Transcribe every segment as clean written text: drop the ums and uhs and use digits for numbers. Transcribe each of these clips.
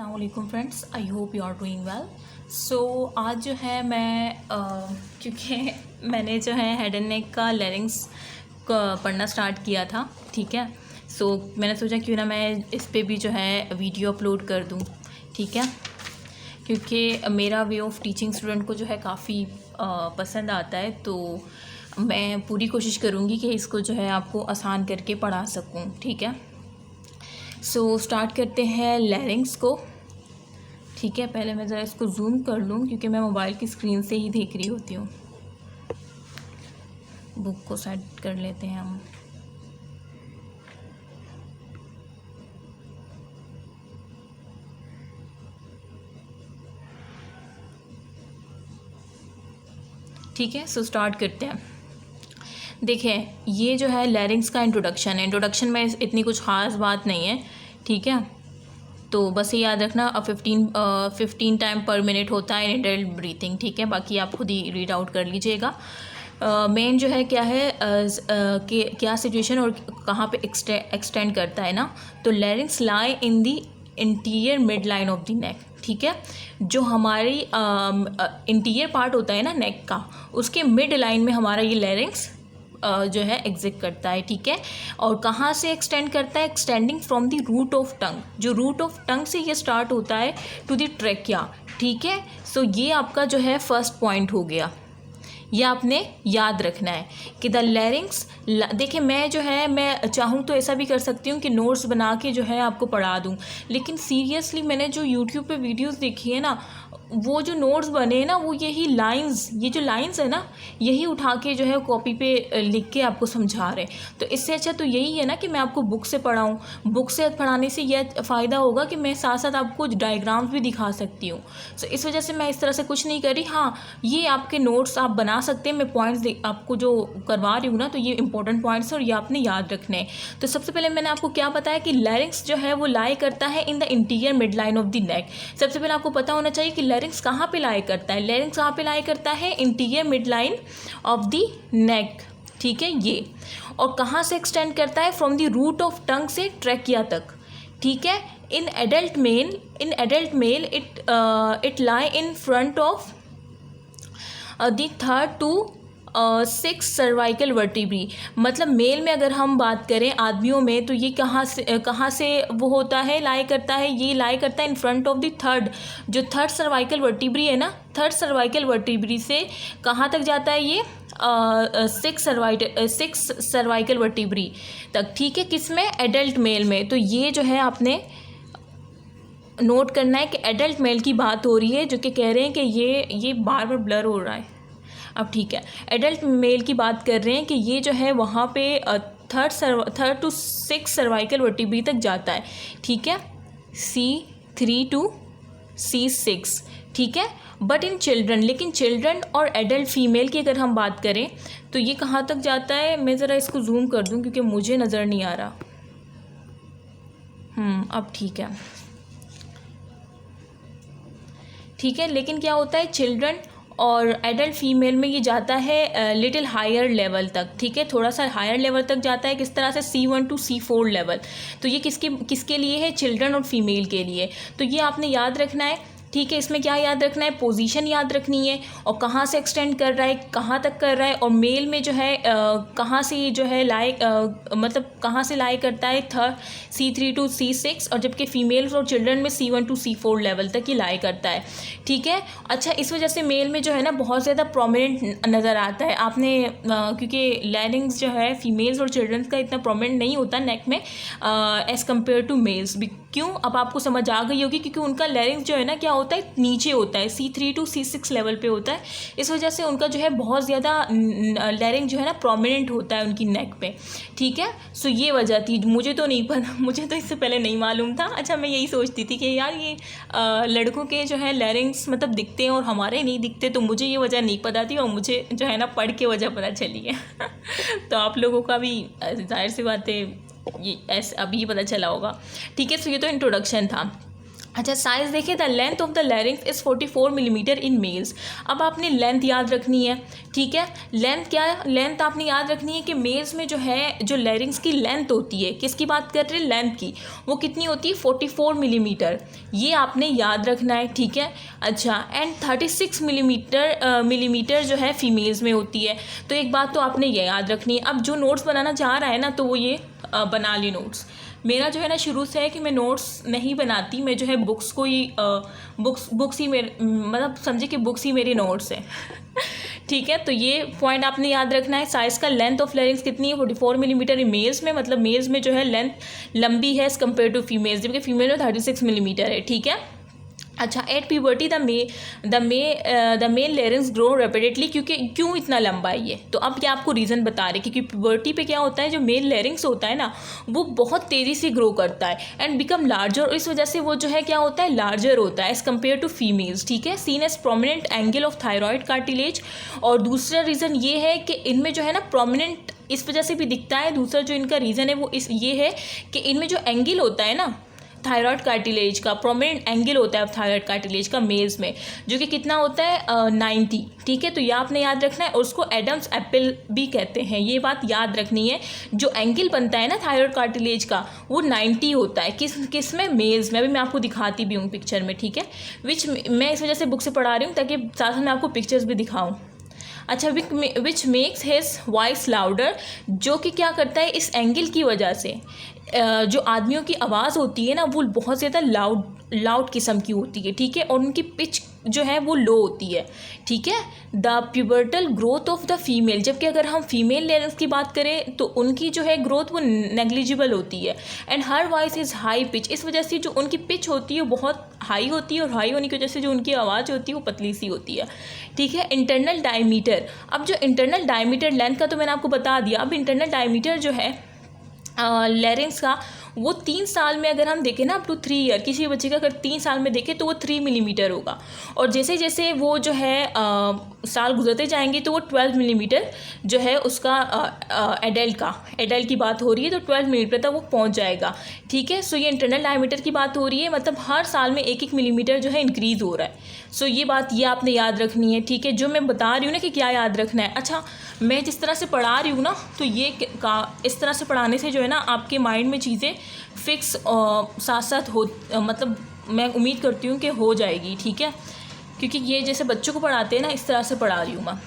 अस्सलामुअलैकुम friends, I hope you are doing well. So आज जो है मैं क्योंकि मैंने जो है हेड एंड नेक का लैरिंग्स पढ़ना स्टार्ट किया था, ठीक है। सो मैंने सोचा क्यों ना मैं इस पे भी जो है वीडियो अपलोड कर दूँ, ठीक है, क्योंकि मेरा वे ऑफ टीचिंग स्टूडेंट को जो है काफ़ी पसंद आता है। तो मैं पूरी कोशिश करूँगी कि इसको जो है आपको आसान करके पढ़ा सकूँ, ठीक है। सो स्टार्ट करते हैं लैरिंग्स को, ठीक है। पहले मैं ज़रा इसको जूम कर लूँ क्योंकि मैं मोबाइल की स्क्रीन से ही देख रही होती हूँ। बुक को सेट कर लेते हैं हम। ठीक है, सो स्टार्ट करते हैं। देखें, ये जो है लैरिंग्स का इंट्रोडक्शन है। इंट्रोडक्शन में इतनी कुछ ख़ास बात नहीं है, ठीक है। तो बस ये याद रखना 15 टाइम पर मिनट होता है इनहेल ब्रीथिंग, ठीक है। बाकी आप खुद ही रीड आउट कर लीजिएगा। मेन जो है क्या है कि क्या सिचुएशन और कहाँ पे एक्सटेंड करता है ना। तो लैरिंग्स लाई इन दी interior mid line of the neck, ठीक है। जो हमारी इंटीरियर पार्ट होता है ना नेक का, उसके मिड लाइन में हमारा ये लैरिंग्स जो है एग्जिट करता है, ठीक है। और कहाँ से एक्सटेंड करता है? Extending from the root of tongue. जो रूट ऑफ टंग से ये स्टार्ट होता है टू द ट्रेकिया, ठीक है। सो ये आपका जो है फर्स्ट पॉइंट हो गया। ये आपने याद रखना है कि द लैरिंग्स। देखिए, मैं जो है मैं चाहूँ तो ऐसा भी कर सकती हूँ कि नोट्स बना के जो है आपको पढ़ा दूँ, लेकिन सीरियसली मैंने जो यूट्यूब पे वीडियोस देखी है ना, वो जो नोट्स बने हैं ना, वो यही लाइंस, ये जो लाइंस है ना, यही उठा के जो है कॉपी पे लिख के आपको समझा रहे। तो इससे अच्छा तो यही है ना कि मैं आपको बुक से पढ़ाऊँ। बुक से पढ़ाने से यह फ़ायदा होगा कि मैं साथ साथ आपको डायग्राम्स भी दिखा सकती हूँ। सो इस वजह से मैं इस तरह से कुछ नहीं करी। हाँ, ये आपके नोट्स आप बना सकते हैं। मैं पॉइंट्स आपको जो करवा रही हूँ ना, तो ये इंपॉर्टेंट पॉइंट्स हैं और ये आपने याद रखने हैं। तो सबसे पहले मैंने आपको क्या बताया कि लैरिंग्स जो है वो लाई करता है in the interior mid line of the नेक। सबसे पहले आपको पता होना चाहिए कि लैरिंग्स कहाँ पे लाई करता है। लैरिंग्स कहाँ पे लाई करता है? Interior mid line of the neck, ठीक है, ये। और कहाँ से एक्सटेंड करता है? From the root of tongue से ट्रैकिया तक, ठीक है। In adult male it lie in front of the 3rd to 6th cervical vertebrae. मतलब मेल में अगर हम बात करें आदमियों में, तो ये कहाँ से वो होता है, लाई करता है? ये लाई करता है इन फ्रंट ऑफ द 3rd, जो 3rd सर्वाइकल वर्टिब्री है ना, 3rd सर्वाइकल वर्टिब्री से कहाँ तक जाता है ये? 6 सर्वाइकल वर्टिब्री तक, ठीक है। किस में? एडल्ट मेल में। तो ये जो है आपने नोट करना है कि एडल्ट मेल की बात हो रही है, जो कि कह रहे हैं कि ये बार बार ब्लर हो रहा है अब, ठीक है। एडल्ट मेल की बात कर रहे हैं कि ये जो है वहाँ पे 3rd to 6th cervical vertebrae तक जाता है, ठीक है। C3 to C6, ठीक है। बट इन चिल्ड्रन, लेकिन चिल्ड्रन और एडल्ट फीमेल की अगर हम बात करें तो ये कहाँ तक जाता है? मैं ज़रा इसको जूम कर दूँ क्योंकि मुझे नज़र नहीं आ रहा। अब ठीक है, ठीक है। लेकिन क्या होता है, चिल्ड्रन और एडल्ट फीमेल में ये जाता है लिटिल हायर लेवल तक, ठीक है। थोड़ा सा हायर लेवल तक जाता है। किस तरह से? C1 to C4 level. तो ये किसके लिए है? चिल्ड्रन और फीमेल के लिए। तो ये आपने याद रखना है, ठीक है। इसमें क्या याद रखना है? पोजीशन याद रखनी है और कहाँ से एक्सटेंड कर रहा है, कहाँ तक कर रहा है। और मेल में जो है कहाँ से जो है मतलब कहाँ से लाई करता है? C3 to C6। और जबकि फीमेल्स और चिल्ड्रन में C1 to C4 लेवल तक ही लाई करता है, ठीक है। अच्छा, इस वजह से मेल में जो है ना बहुत ज़्यादा प्रोमिनेंट नज़र आता है आपने, क्योंकि लैरिंग्स जो है फीमेल्स और चिल्ड्रंस का इतना प्रोमिनेंट नहीं होता नेक में एज़ कम्पेयर टू मेल्स। क्यों? अब आपको समझ आ गई होगी, क्योंकि उनका लैरिंग्स जो है ना क्या होता है, नीचे होता है, C3 to C6 लेवल पे होता है। इस वजह से उनका जो है बहुत ज़्यादा लैरिंग जो है ना प्रोमिनेंट होता है उनकी नेक पे, ठीक है। सो ये वजह थी। मुझे तो नहीं पता, मुझे तो इससे पहले नहीं मालूम था। अच्छा, मैं यही सोचती थी कि यार ये लड़कों के जो है लैरिंग्स मतलब दिखते हैं और हमारे नहीं दिखते, तो मुझे ये वजह नहीं पता थी और मुझे जो है ना पढ़ के वजह पता चली है। तो आप लोगों का भी जाहिर सी बात है ये ऐसे अभी पता चला होगा, ठीक है। सो ये तो इंट्रोडक्शन था। अच्छा, साइज़ देखिए, the length of the larynx is 44 millimetre in males. अब आपने लेंथ याद रखनी है, ठीक है। लेंथ क्या है, लेंथ आपने याद रखनी है कि मेल्स में जो है जो लैरिंक्स की लेंथ होती है, किसकी बात कर रहे हैं, लेंथ की, वो कितनी होती है 44 मिलीमीटर, ये आपने याद रखना है, ठीक है। अच्छा, एंड 36 मिलीमीटर जो है फीमेल्स में होती है। तो एक बात तो आपने ये याद रखनी है। अब जो नोट्स बनाना चाह रहा है ना, तो वो ये बना ली नोट्स। मेरा जो है ना शुरू से है कि मैं नोट्स नहीं बनाती, मैं जो है बुक्स को ही बुक्स ही मेरे, मतलब समझे कि बुक्स ही मेरी नोट्स हैं। ठीक है, तो ये पॉइंट आपने याद रखना है। साइज़ का, लेंथ ऑफ लैरिंक्स कितनी है 44 मिलीमीटर इन मेल्स में, मतलब मेल्स में जो है लेंथ लंबी है एज़ कम्पेयर टू फीमेल्स, जबकि फीमेल में 36 मिलीमीटर है, ठीक है। अच्छा, at puberty the male larynx grow rapidly, क्योंकि क्यों इतना लंबा है ये, तो अब ये आपको रीज़न बता रहे, क्योंकि प्यूबर्टी पे क्या होता है, जो मेल लैरिंक्स होता है ना, वो बहुत तेज़ी से ग्रो करता है एंड बिकम लार्जर, और इस वजह से वो जो है क्या होता है, लार्जर होता है एज़ कम्पेयर टू फीमेल्स, ठीक है। Seen as prominent angle of thyroid cartilage, और दूसरा रीज़न ये है कि इनमें जो है ना प्रोमिनेंट इस वजह से भी दिखता है। दूसरा जो इनका रीज़न है वो ये है कि इनमें जो एंगल होता है ना थायरॉयड कार्टिलेज का, प्रोमिनेंट एंगल होता है थायरॉयड कार्टिलेज का मेल्स में, जो कि कितना होता है 90, ठीक है। तो ये आपने याद रखना है, और उसको एडम्स एप्पल भी कहते हैं, ये बात याद रखनी है। जो एंगल बनता है ना थायरॉयड कार्टिलेज का, वो 90 होता है, किस में, मेल्स में। अभी मैं आपको दिखाती भी हूँ पिक्चर में, ठीक है, विच मैं इस वजह से बुक से पढ़ा रही हूँ ताकि साथ साथ मैं आपको पिक्चर्स भी दिखाऊँ। अच्छा, which makes his voice louder, जो कि क्या करता है, इस एंगल की वजह से जो आदमियों की आवाज़ होती है ना, वो बहुत ज़्यादा लाउड किस्म की होती है, ठीक है, और उनकी पिच जो है वो लो होती है, ठीक है। The pubertal growth of the female, जबकि अगर हम फीमेल लैरिंक्स की बात करें तो उनकी जो है ग्रोथ वो नेग्लिजिबल होती है। And her voice is high pitch, इस वजह से जो उनकी पिच होती है बहुत हाई होती है, और हाई होने की वजह से जो उनकी आवाज़ होती है वो पतली सी होती है, ठीक है। इंटरनल डायमीटर, अब जो इंटरनल डायमीटर लेंथ का तो मैंने आपको बता दिया। अब इंटरनल डायमीटर जो है लैरिंक्स का, वो 3 साल में अगर हम देखें ना, अप टू 3 ईयर, किसी बच्चे का अगर 3 साल में देखें तो वो 3 मिलीमीटर होगा, और जैसे जैसे वो जो है साल गुजरते जाएंगे तो वो 12 मिलीमीटर जो है उसका एडल्ट की बात हो रही है, तो 12 मिलीमीटर तक वो पहुंच जाएगा, ठीक है। सो ये इंटरनल डायमीटर की बात हो रही है, मतलब हर साल में 1-1 मिलीमीटर जो है इंक्रीज़ हो रहा है। सो ये बात ये आपने याद रखनी है, ठीक है। जो मैं बता रही हूँ ना कि क्या याद रखना है। अच्छा, मैं जिस तरह से पढ़ा रही हूँ ना, तो ये इस तरह से पढ़ाने से जो है ना आपके माइंड में चीज़ें फिक्स साथ साथ हो, मतलब मैं उम्मीद करती हूँ कि हो जाएगी, ठीक है, क्योंकि ये जैसे बच्चों को पढ़ाते हैं ना, इस तरह से पढ़ा रही हूँ मैं।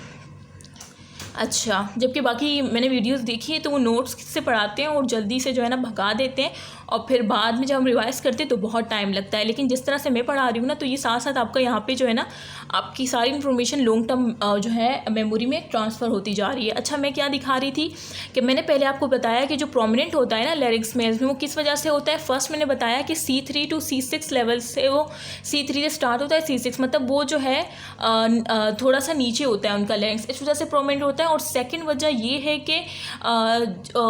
अच्छा, जबकि बाकी मैंने वीडियोस देखी है तो वो नोट्स से पढ़ाते हैं और जल्दी से जो है ना भगा देते हैं, और फिर बाद में जब हम रिवाइज़ करते हैं तो बहुत टाइम लगता है। लेकिन जिस तरह से मैं पढ़ा रही हूँ ना, तो ये साथ साथ आपका यहाँ पे जो है ना आपकी सारी इन्फॉर्मेशन लॉन्ग टर्म जो है मेमोरी में ट्रांसफ़र होती जा रही है। अच्छा, मैं क्या दिखा रही थी कि मैंने पहले आपको बताया कि जो प्रोमिनेंट होता है ना लैरिंक्स में वो किस वजह से होता है। फर्स्ट मैंने बताया कि C3 to C6 लेवल से, वो C3 से स्टार्ट होता है, C6 मतलब वो जो है थोड़ा सा नीचे होता है उनका लैरिंक्स, इस वजह से प्रोमिनेंट होता है। और सेकेंड वजह ये है कि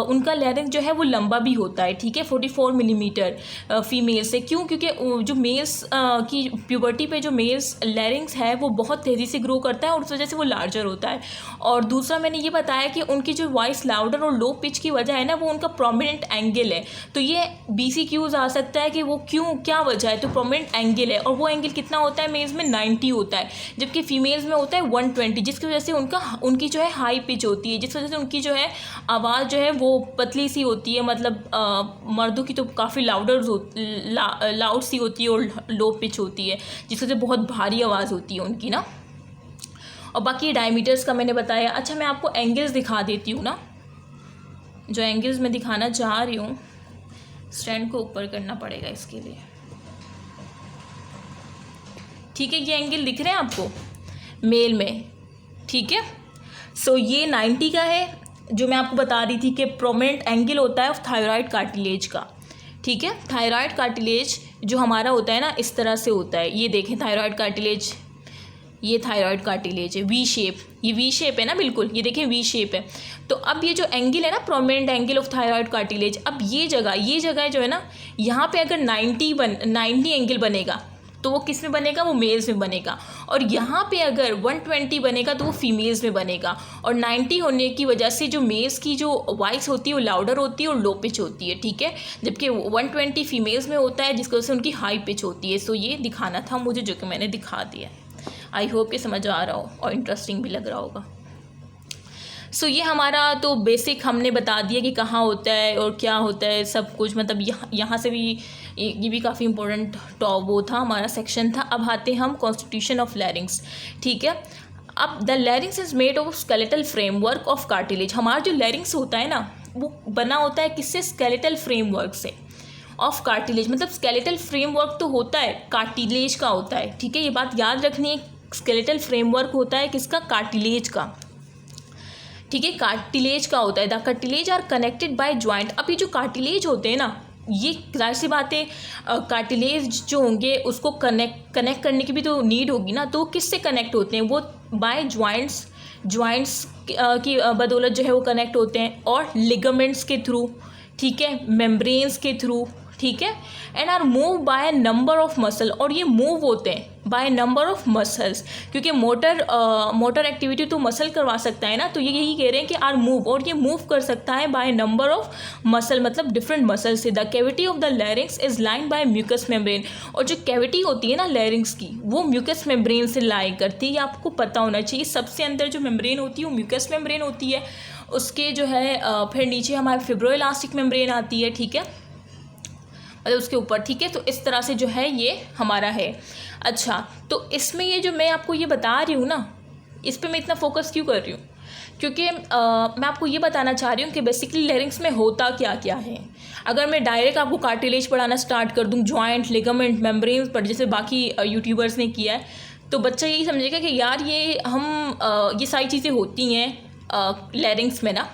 उनका लैरिंक्स जो है वो लंबा भी होता है, ठीक है, 44 मिलीमीटर फीमेल से। क्यों? क्योंकि जो मेल्स की प्यूबर्टी पे जो मेल्स लैरिंक्स है वो बहुत तेज़ी से ग्रो करता है और उस वजह से वो लार्जर होता है। और दूसरा मैंने ये बताया कि उनकी जो वॉइस लाउडर और लो पिच की वजह है ना, वो उनका प्रोमिनेंट एंगल है। तो ये BCQs आ सकता है कि वो क्यों, क्या वजह है, तो प्रोमिनेंट एंगल है। और वो एंगल कितना होता है, मेल्स में 90 होता है, जबकि फीमेल्स में होता है 120, जिसकी वजह से उनकी जो है हाई पिच होती है, जिस वजह से उनकी जो है आवाज़ जो है वो पतली सी होती है। मतलब मर्दों की तो काफ़ी लाउड सी होती है और लो पिच होती है, जिस वजह से बहुत भारी आवाज़ होती है उनकी ना। और बाकी डायमीटर्स का मैंने बताया। अच्छा, मैं आपको एंगल्स दिखा देती हूँ ना, जो एंगल्स मैं दिखाना चाह रही हूँ। स्टैंड को ऊपर करना पड़ेगा इसके लिए, ठीक है। ये एंगल दिख रहे हैं आपको मेल में, ठीक है। सो ये 90 का है, जो मैं आपको बता रही थी कि प्रोमिनेंट एंगल होता है थायराइड कार्टिलेज का, ठीक है। थायराइड कार्टिलेज जो हमारा होता है ना, इस तरह से होता है। ये देखें थायराइड कार्टिलेज, ये थायराइड कार्टिलेज है, वी शेप, ये वी शेप है ना, बिल्कुल, ये देखें वी शेप है। तो अब ये जो एंगल है ना, prominent angle of thyroid cartilage, अब ये जगह जो है ना, यहाँ पे अगर 90 एंगल बनेगा, तो वो किस में बनेगा, वो मेल्स में बनेगा। और यहाँ पे अगर 120 बनेगा तो वो फीमेल्स में बनेगा। और 90 होने की वजह से जो मेल्स की जो वॉइस होती है वो लाउडर होती है और लो पिच होती है, ठीक है, जबकि 120 फीमेल्स में होता है जिसकी वजह से उनकी हाई पिच होती है। सो ये दिखाना था मुझे, जो कि मैंने दिखा दिया। आई होप कि समझ आ रहा हो और इंटरेस्टिंग भी लग रहा होगा। सो ये हमारा तो बेसिक हमने बता दिया कि कहाँ होता है और क्या होता है सब कुछ, मतलब यहाँ से भी ये भी काफ़ी इंपॉर्टेंट वो था हमारा सेक्शन था। अब आते हम कॉन्स्टिट्यूशन ऑफ लैरिंग्स, ठीक है। अब the larynx is made of skeletal framework of cartilage. हमारा जो लैरिंग्स होता है ना वो बना होता है किससे, स्केलेटल फ्रेमवर्क से ऑफ कार्टिलेज। मतलब स्केलेटल फ्रेमवर्क तो होता है कार्टिलेज का होता है, ठीक है, ये बात याद रखनी है। स्केलेटल फ्रेमवर्क होता है किसका, कार्टिलेज का, ठीक है, कार्टिलेज का होता है। The cartilage are connected by joint. अब ये जो कार्टिलेज होते हैं ना, ये जाहिर सी बात है कार्टिलेज जो होंगे उसको कनेक्ट करने की भी तो नीड होगी ना, तो किससे कनेक्ट होते हैं, वो बाय ज्वाइंट्स की बदौलत जो है वो कनेक्ट होते हैं, और लिगामेंट्स के थ्रू, ठीक है, मेम्ब्रेन्स के थ्रू, ठीक है, and are move by number of muscle. और ये मूव होते हैं बाय नंबर ऑफ मसल्स, क्योंकि मोटर एक्टिविटी तो मसल करवा सकता है ना, तो ये यही कह रहे हैं कि आर मूव, और ये मूव कर सकता है बाय नंबर ऑफ मसल, मतलब डिफरेंट मसल से। The cavity of the larynx is line by mucous membrane. और जो कैविटी होती है ना लैरिंग्स की, वो म्यूकस मेम्ब्रेन से लाई करती है, ये आपको पता होना चाहिए। सबसे अंदर जो मेम्ब्रेन होती है वो म्यूकस मेम्ब्रेन होती है, उसके जो है फिर नीचे हमारे फिब्रोइलास्टिक मेम्ब्रेन आती है, ठीक है, मतलब उसके ऊपर, ठीक है। तो इस तरह से जो है ये हमारा है। अच्छा, तो इसमें ये जो मैं आपको ये बता रही हूँ ना, इस पे मैं इतना फोकस क्यों कर रही हूँ, क्योंकि मैं आपको ये बताना चाह रही हूँ कि बेसिकली लैरिंग्स में होता क्या क्या है। अगर मैं डायरेक्ट आपको कार्टिलेज पढ़ाना स्टार्ट कर दूँ, जॉइंट, लिगामेंट, मेम्ब्रेन्स पर, जैसे बाकी यूट्यूबर्स ने किया है, तो बच्चा यही समझेगा कि यार ये ये सारी चीज़ें होती हैं लैरिंग्स में ना,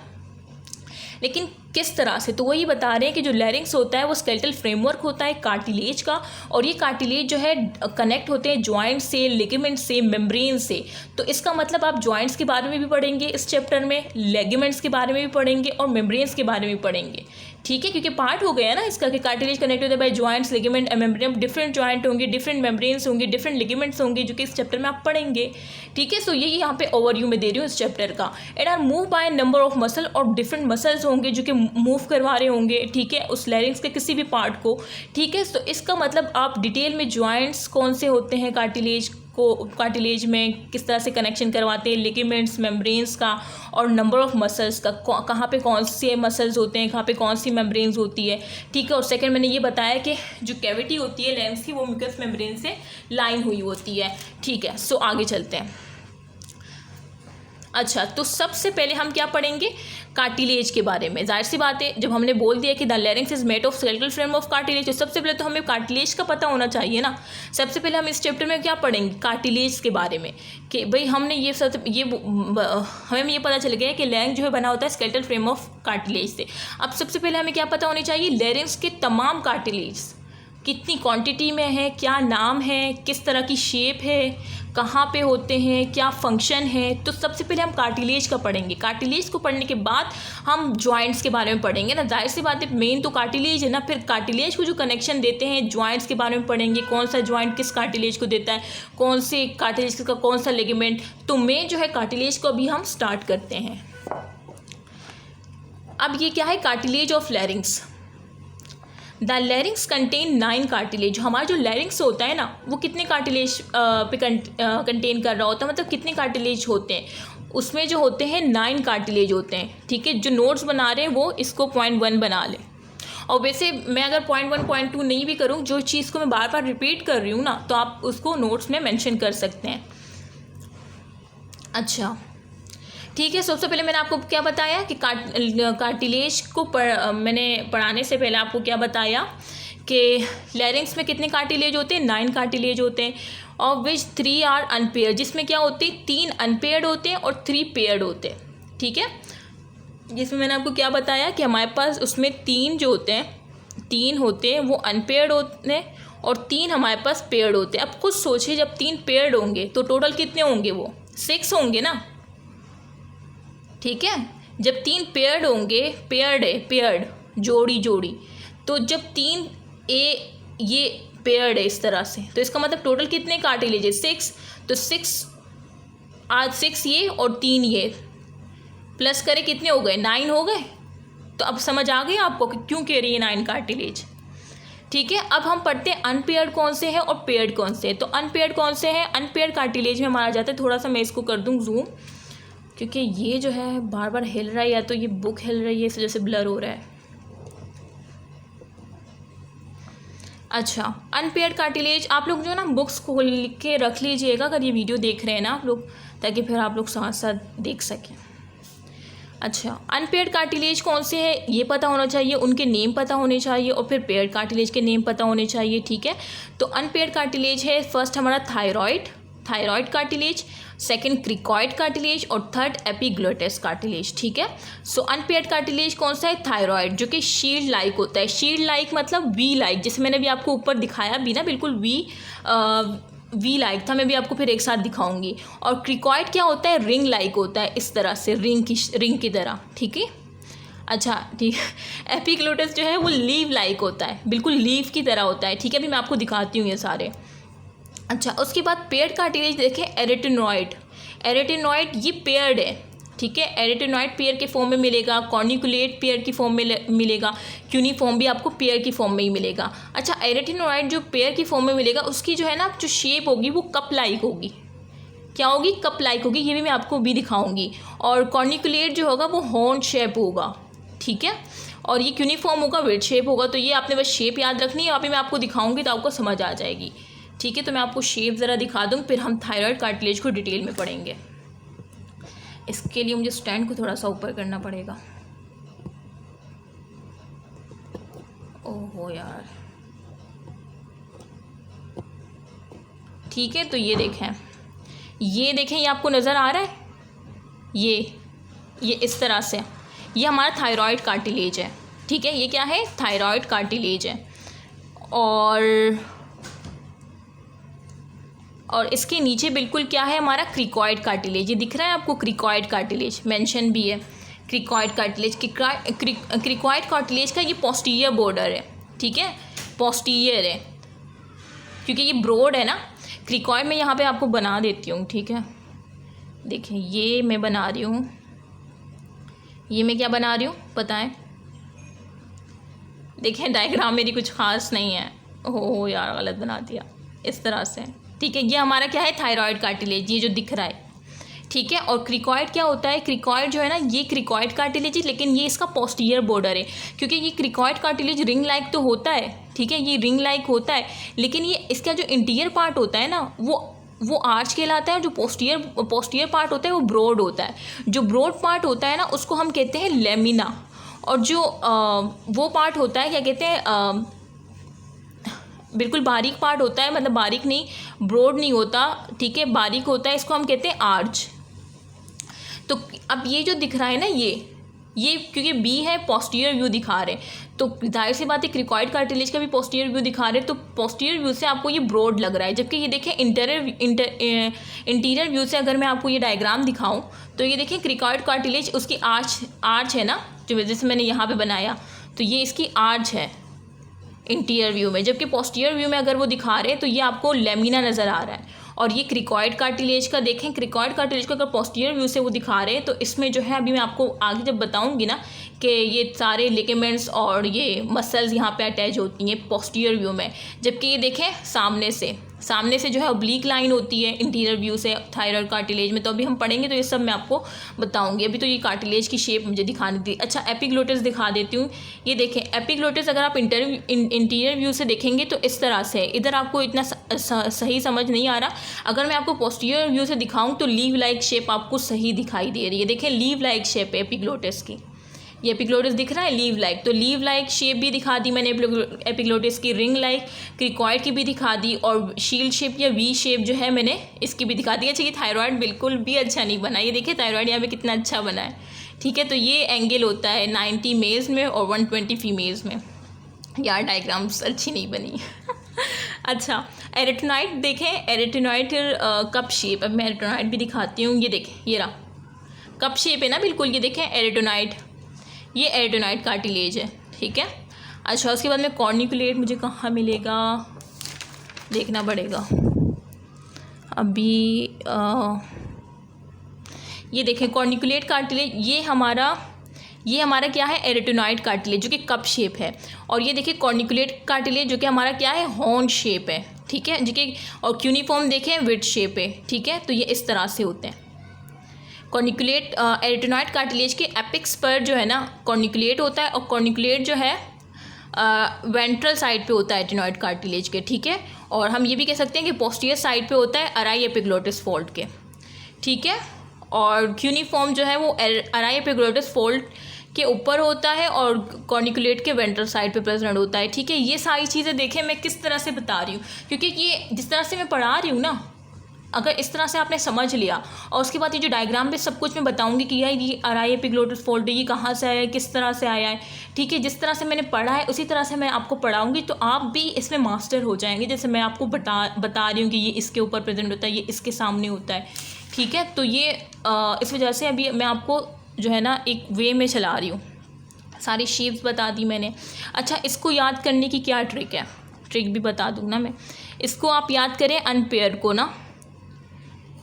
लेकिन किस तरह से। तो वही बता रहे हैं कि जो लैरिंग्स होता है वो स्केलेटल फ्रेमवर्क होता है कार्टिलेज का, और ये कार्टिलेज जो है कनेक्ट होते हैं जॉइंट से, लिगामेंट से, मेम्ब्रेन से। तो इसका मतलब आप जॉइंट्स के बारे में भी पढ़ेंगे इस चैप्टर में, लिगामेंट्स के बारे में भी पढ़ेंगे और मेम्ब्रेन्स के बारे में भी पढ़ेंगे, ठीक है, क्योंकि पार्ट हो गया ना इसका कि कार्टिलेज कनेक्ट होता है by joints, ligament, membrane. Different joint होंगे, डिफरेंट मेम्ब्रेन्स होंगे, डिफरेंट लिगामेंट्स होंगे, जो कि इस चैप्टर में आप पढ़ेंगे, ठीक है। सो ये यहाँ पे ओवरव्यू में दे रही हूँ इस चैप्टर का। And are move by number of muscle, और डिफरेंट मसल्स होंगे जो कि मूव करवा रहे होंगे, ठीक है, उस लैरिंग्स के किसी भी पार्ट को, ठीक है। तो इसका मतलब आप डिटेल में जॉइंट्स कौन से होते हैं कार्टिलेज में किस तरह से कनेक्शन करवाते हैं, लिगामेंट्स, मेम्ब्रेन्स का, और नंबर ऑफ मसल्स का, कहाँ पे कौन से मसल्स होते हैं, कहाँ पे कौन सी मेम्ब्रेन्स होती है, ठीक है। और सेकंड मैंने ये बताया कि जो कैविटी होती है लैरिंग्स की, वो म्यूकस मेम्ब्रेन से लाइन हुई होती है, ठीक है। सो आगे चलते हैं। अच्छा, तो सबसे पहले हम क्या पढ़ेंगे, कार्टिलेज के बारे में। जाहिर सी बात है, जब हमने बोल दिया कि the larynx is made of skeletal frame of cartilage, तो सबसे पहले तो हमें कार्टिलेज का पता होना चाहिए ना। सबसे पहले हम इस चैप्टर में क्या पढ़ेंगे, कार्टिलेज के बारे में, कि भाई हमने हमें ये पता चल गया है कि लैरिंग जो है बना होता है स्केलेटल फ्रेम ऑफ कार्टिलेज से। अब सबसे पहले हमें क्या पता होनी चाहिए, लैरिंग्स के तमाम कार्टिलेज कितनी क्वांटिटी में है, क्या नाम है, किस तरह की शेप है, कहाँ पे होते हैं, क्या फंक्शन है। तो सबसे पहले हम कार्टिलेज का पढ़ेंगे। कार्टिलेज को पढ़ने के बाद हम जॉइंट्स के बारे में पढ़ेंगे ना। जाहिर सी बात है, मेन तो कार्टिलेज है ना, फिर कार्टिलेज को जो कनेक्शन देते हैं जॉइंट्स के बारे में पढ़ेंगे, कौन सा जॉइंट किस कार्टिलेज को देता है, कौन से कार्टिलेज का कौन सा लिगामेंट। तो मेन जो है कार्टिलेज को अभी हम स्टार्ट करते हैं। अब ये क्या है, cartilage of लैरिंग्स। The larynx contain 9 cartilage. हमारा जो लैरिंग्स होता है ना, वो कितने कार्टिलेज पे कंटेन कर रहा होता है, मतलब कितने कार्टिलेज होते हैं, उसमें जो होते हैं 9 कार्टिलेज होते हैं, ठीक है। जो नोट्स बना रहे हैं वो इसको पॉइंट 1 बना लें। और वैसे मैं अगर पॉइंट 1 पॉइंट 2 नहीं भी करूँ, जो चीज़ को मैं बार बार रिपीट कर रही हूँ ना, तो आप उसको नोट्स में मेंशन कर सकते हैं। अच्छा, ठीक है। सबसे पहले मैंने आपको क्या बताया कि कार्टिलेज को मैंने पढ़ाने से पहले आपको क्या बताया कि लैरिंग्स में कितने कार्टिलेज होते हैं, 9 कार्टिलेज होते हैं, और विच 3 आर अनपेयर, जिसमें क्या होते हैं 3 अनपेयर्ड होते हैं और 3 पेयर्ड होते हैं, ठीक है। जिसमें मैंने आपको क्या बताया कि हमारे पास उसमें 3 जो होते हैं, 3 होते हैं वो अनपेयर्ड होते हैं और 3 हमारे पास पेयर्ड होते हैं। अब खुद सोचिए, जब 3 पेयर्ड होंगे तो टोटल कितने होंगे, वो 6 होंगे ना, ठीक है। जब 3 पेयर्ड होंगे, पेयर्ड जोड़ी, तो जब 3 ये पेयर्ड है इस तरह से, तो इसका मतलब टोटल कितने कार्टिलेज है? 6। तो 6 ये और 3 ये प्लस करें कितने हो गए? 9 हो गए। तो अब समझ आ गई आपको कि क्यों कह रही है 9 कार्टिलेज। ठीक है, अब हम पढ़ते हैं अनपेयर्ड कौन से हैं और पेयर्ड कौन से हैं। तो अनपेयर्ड कौन से हैं? अनपेयर्ड कार्टिलेज में हमारा जाता है, थोड़ा सा मैं इसको कर दूँ जूम, क्योंकि ये जो है बार बार हिल रहा है, या तो ये बुक हिल रही है इस वजह से ब्लर हो रहा है। अच्छा, अनपेयर्ड कार्टिलेज आप लोग जो है ना बुक्स खोल के रख लीजिएगा अगर ये वीडियो देख रहे हैं ना आप लोग, ताकि फिर आप लोग साथ साथ देख सकें। अच्छा, अनपेयर्ड कार्टिलेज कौन से है ये पता होना चाहिए, उनके नेम पता होने चाहिए, और फिर पेयर्ड कार्टिलेज के नेम पता होने चाहिए। ठीक है, तो अनपेयर्ड कार्टिलेज है फर्स्ट हमारा thyroid cartilage, second cricoid cartilage, और थर्ड एपिग्लोटिस कार्टिलेज। ठीक है, सो अनपेयर्ड कार्टिलेज कौन सा है? थायराइड, जो कि शील्ड लाइक होता है। शील्ड लाइक मतलब वी लाइक, जैसे मैंने भी आपको ऊपर दिखाया भी ना, बिल्कुल वी लाइक था, मैं भी आपको फिर एक साथ दिखाऊंगी। और क्रिकॉइड क्या होता है? रिंग लाइक होता है, इस तरह से रिंग की तरह। ठीक है, अच्छा ठीक। एपिग्लोटिस जो है वो लीव लाइक होता है, बिल्कुल लीव की तरह होता है। ठीक है, अभी मैं आपको दिखाती हूँ ये सारे। अच्छा, उसके बाद पेयर्ड कार्टिलेज देखें, एरेटिनॉइड ये पेयर्ड है। ठीक है, एरेटिनॉइड पेयर के फॉर्म में मिलेगा, कॉर्निकुलेट पेयर की फॉर्म में मिलेगा, क्यूनिफॉर्म भी आपको पेयर की फॉर्म में ही मिलेगा। अच्छा, एरेटिनॉइड जो पेयर की फॉर्म में मिलेगा उसकी जो है ना जो शेप होगी वो कप लाइक होगी। क्या होगी? कप लाइक होगी, ये भी मैं आपको भी दिखाऊंगी। और कॉर्निकुलेट जो होगा वो हॉर्न शेप होगा। ठीक है, और ये क्यूनिफॉर्म होगा, वेट शेप होगा। तो ये आपने बस शेप याद रखनी है, अभी मैं आपको दिखाऊंगी तो आपको समझ आ जाएगी। ठीक है, तो मैं आपको शेप ज़रा दिखा दूँ, फिर हम थायराइड कार्टिलेज को डिटेल में पढ़ेंगे। इसके लिए मुझे स्टैंड को थोड़ा सा ऊपर करना पड़ेगा। ओहो यार, ठीक है, तो ये देखें ये आपको नज़र आ रहा है, ये इस तरह से, ये हमारा थायराइड कार्टिलेज है। ठीक है, ये क्या है? थायराइड कार्टिलेज है। और इसके नीचे बिल्कुल क्या है? हमारा क्रिकॉइड कार्टिलेज। ये दिख रहा है आपको? क्रिकॉइड कार्टिलेज मेंशन भी है, क्रिकॉइड कार्टिलेज। क्रिकॉइड कार्टिलेज का ये पोस्टीरियर बॉर्डर है। ठीक है, पोस्टीरियर है क्योंकि ये ब्रॉड है ना। क्रिकॉइड में यहाँ पे आपको बना देती हूँ। ठीक है, देखें ये मैं बना रही हूँ, ये मैं क्या बना रही हूँ बताएं? देखें डायग्राम मेरी कुछ ख़ास नहीं है। ओह यार, गलत बना दिया, इस तरह से। ठीक है, ये हमारा क्या है? थायराइड कार्टिलेज, ये जो दिख रहा है। ठीक है, और क्रिकॉइड क्या होता है? क्रिकॉइड जो है ना, ये क्रिकॉइड कार्टिलेज है, लेकिन ये इसका पोस्टीरियर बॉर्डर है, क्योंकि ये क्रिकॉइड कार्टिलेज रिंग लाइक तो होता है। ठीक है, ये रिंग लाइक होता है, लेकिन ये इसका जो इंटीरियर पार्ट होता है ना वो आर्च कहलाता है, और जो पोस्टीरियर पार्ट होता है वो ब्रॉड होता है। जो ब्रॉड पार्ट होता है ना उसको हम कहते हैं लेमिना, और जो वो पार्ट होता है क्या कहते हैं? बिल्कुल बारीक पार्ट होता है, मतलब बारीक नहीं, ब्रॉड नहीं होता। ठीक है, बारीक होता है, इसको हम कहते हैं आर्च। तो अब ये जो दिख रहा है ना, ये क्योंकि बी है, पोस्टीरियर व्यू दिखा रहे हैं, तो जाहिर सी बात है क्रिकॉइड कार्टिलेज का भी पोस्टीरियर व्यू दिखा रहे हैं, तो पोस्टीरियर व्यू से आपको ये ब्रॉड लग रहा है। जबकि ये देखें इंटीरियर व्यू से अगर मैं आपको ये डायग्राम दिखाऊं तो ये देखें क्रिकॉइड कार्टिलेज उसकी आर्च है ना, जो जैसे मैंने यहाँ पे बनाया, तो ये इसकी आर्च है इंटीरियर व्यू में। जबकि पोस्टीरियर व्यू में अगर वो दिखा रहे हैं तो ये आपको लेमिना नज़र आ रहा है। और ये क्रिकॉइड कार्टिलेज का देखें, क्रिकॉइड कार्टिलेज को अगर पोस्टीरियर व्यू से वो दिखा रहे हैं तो इसमें जो है, अभी मैं आपको आगे जब बताऊंगी ना कि ये सारे लिगामेंट्स और ये मसल्स यहाँ पे अटैच होती हैं पोस्टीरियर व्यू में। जबकि ये देखें सामने से जो है ऑब्लिक लाइन होती है इंटीरियर व्यू से थायराइड कार्टिलेज में। तो अभी हम पढ़ेंगे तो ये सब मैं आपको बताऊंगी। अभी तो ये कार्टिलेज की शेप मुझे दिखानी थी। अच्छा, एपिग्लोटिस दिखा देती हूँ। ये देखें एपिग्लोटिस अगर आप इंटीरियर व्यू से देखेंगे तो इस तरह से, इधर आपको इतना सही समझ नहीं आ रहा। अगर मैं आपको पोस्टीरियर व्यू से दिखाऊँ तो लीव लाइक शेप आपको सही दिखाई दे रही है। देखें लीव लाइक शेप है एपिग्लोटिस की, ये एपिग्लोटिस दिख रहा है लीव लाइक। तो लीव लाइक शेप भी दिखा दी मैंने एपिग्लोटिस की, रिंग लाइक क्रिकॉइड की भी दिखा दी, और शील्ड शेप या वी शेप जो है मैंने इसकी भी दिखा दी। अच्छा, ये थायराइड बिल्कुल भी अच्छा नहीं बना, ये देखिए थायराइड यहाँ पे कितना अच्छा बना है। ठीक है, तो ये एंगल होता है 90 मेल्स में और 120 फीमेल्स में। यार डायग्राम्स अच्छी नहीं बनी। अच्छा, एरेटिनॉइड देखें, एरेटिनॉइड कप शेप। अब मैं एरेटिनॉइड भी दिखाती हूँ। ये देखें, ये रहा कप शेप है ना बिल्कुल। ये देखें एरेटिनॉइड, ये एरेटिनॉइड कार्टिलेज है। ठीक है, अच्छा उसके बाद में कॉर्निकुलेट मुझे कहाँ मिलेगा? देखना पड़ेगा। अभी ये देखें कॉर्निकुलेट कार्टिलेज, ये हमारा क्या है, एरिटेनॉइड कार्टिलेज जो कि कप शेप है। और ये देखिए कॉर्निकुलेट कार्टिलेज जो कि हमारा क्या है, हॉर्न शेप है, ठीक है, जो कि और क्यूनिफॉर्म देखें विड शेप है, ठीक है। तो ये इस तरह से होते हैं। कॉर्निकुलेट एरिटेनॉइड कार्टिलेज के एपिक्स पर जो है ना कॉर्निकुलेट होता है, और कॉर्निकुलेट जो है वेंट्रल साइड पे होता है एरिटेनॉइड कार्टिलेज के, ठीक है। और हम ये भी कह सकते हैं कि पोस्टीरियर साइड पे होता है अराई एपिग्लोटिस फोल्ड के, ठीक है। और क्यूनिफॉर्म जो है वो अराई एपिग्लोटिस फोल्ड के ऊपर होता है और कॉर्निकुलेट के वेंट्रल साइड पे प्रेजेंट होता है, ठीक है। ये सारी चीज़ें देखें मैं किस तरह से बता रही हूँ, क्योंकि ये जिस तरह से मैं पढ़ा रही हूँ ना, अगर इस तरह से आपने समझ लिया और उसके बाद ये जो डायग्राम पे सब कुछ मैं बताऊंगी कि यार ये अराई एपिग्लोटिस फोल्ड ये कहाँ से आया है, किस तरह से आया है, ठीक है। जिस तरह से मैंने पढ़ा है उसी तरह से मैं आपको पढ़ाऊंगी, तो आप भी इसमें मास्टर हो जाएंगे। जैसे मैं आपको बता रही हूँ कि ये इसके ऊपर प्रेजेंट होता है, ये इसके सामने होता है, ठीक है। तो ये इस वजह से अभी मैं आपको जो है ना एक वे में चला रही हूँ, सारी शेप्स बता दी मैंने। अच्छा, इसको याद करने की क्या ट्रिक है, ट्रिक भी बता दूँ ना मैं। इसको आप याद करें अनपेयर को ना,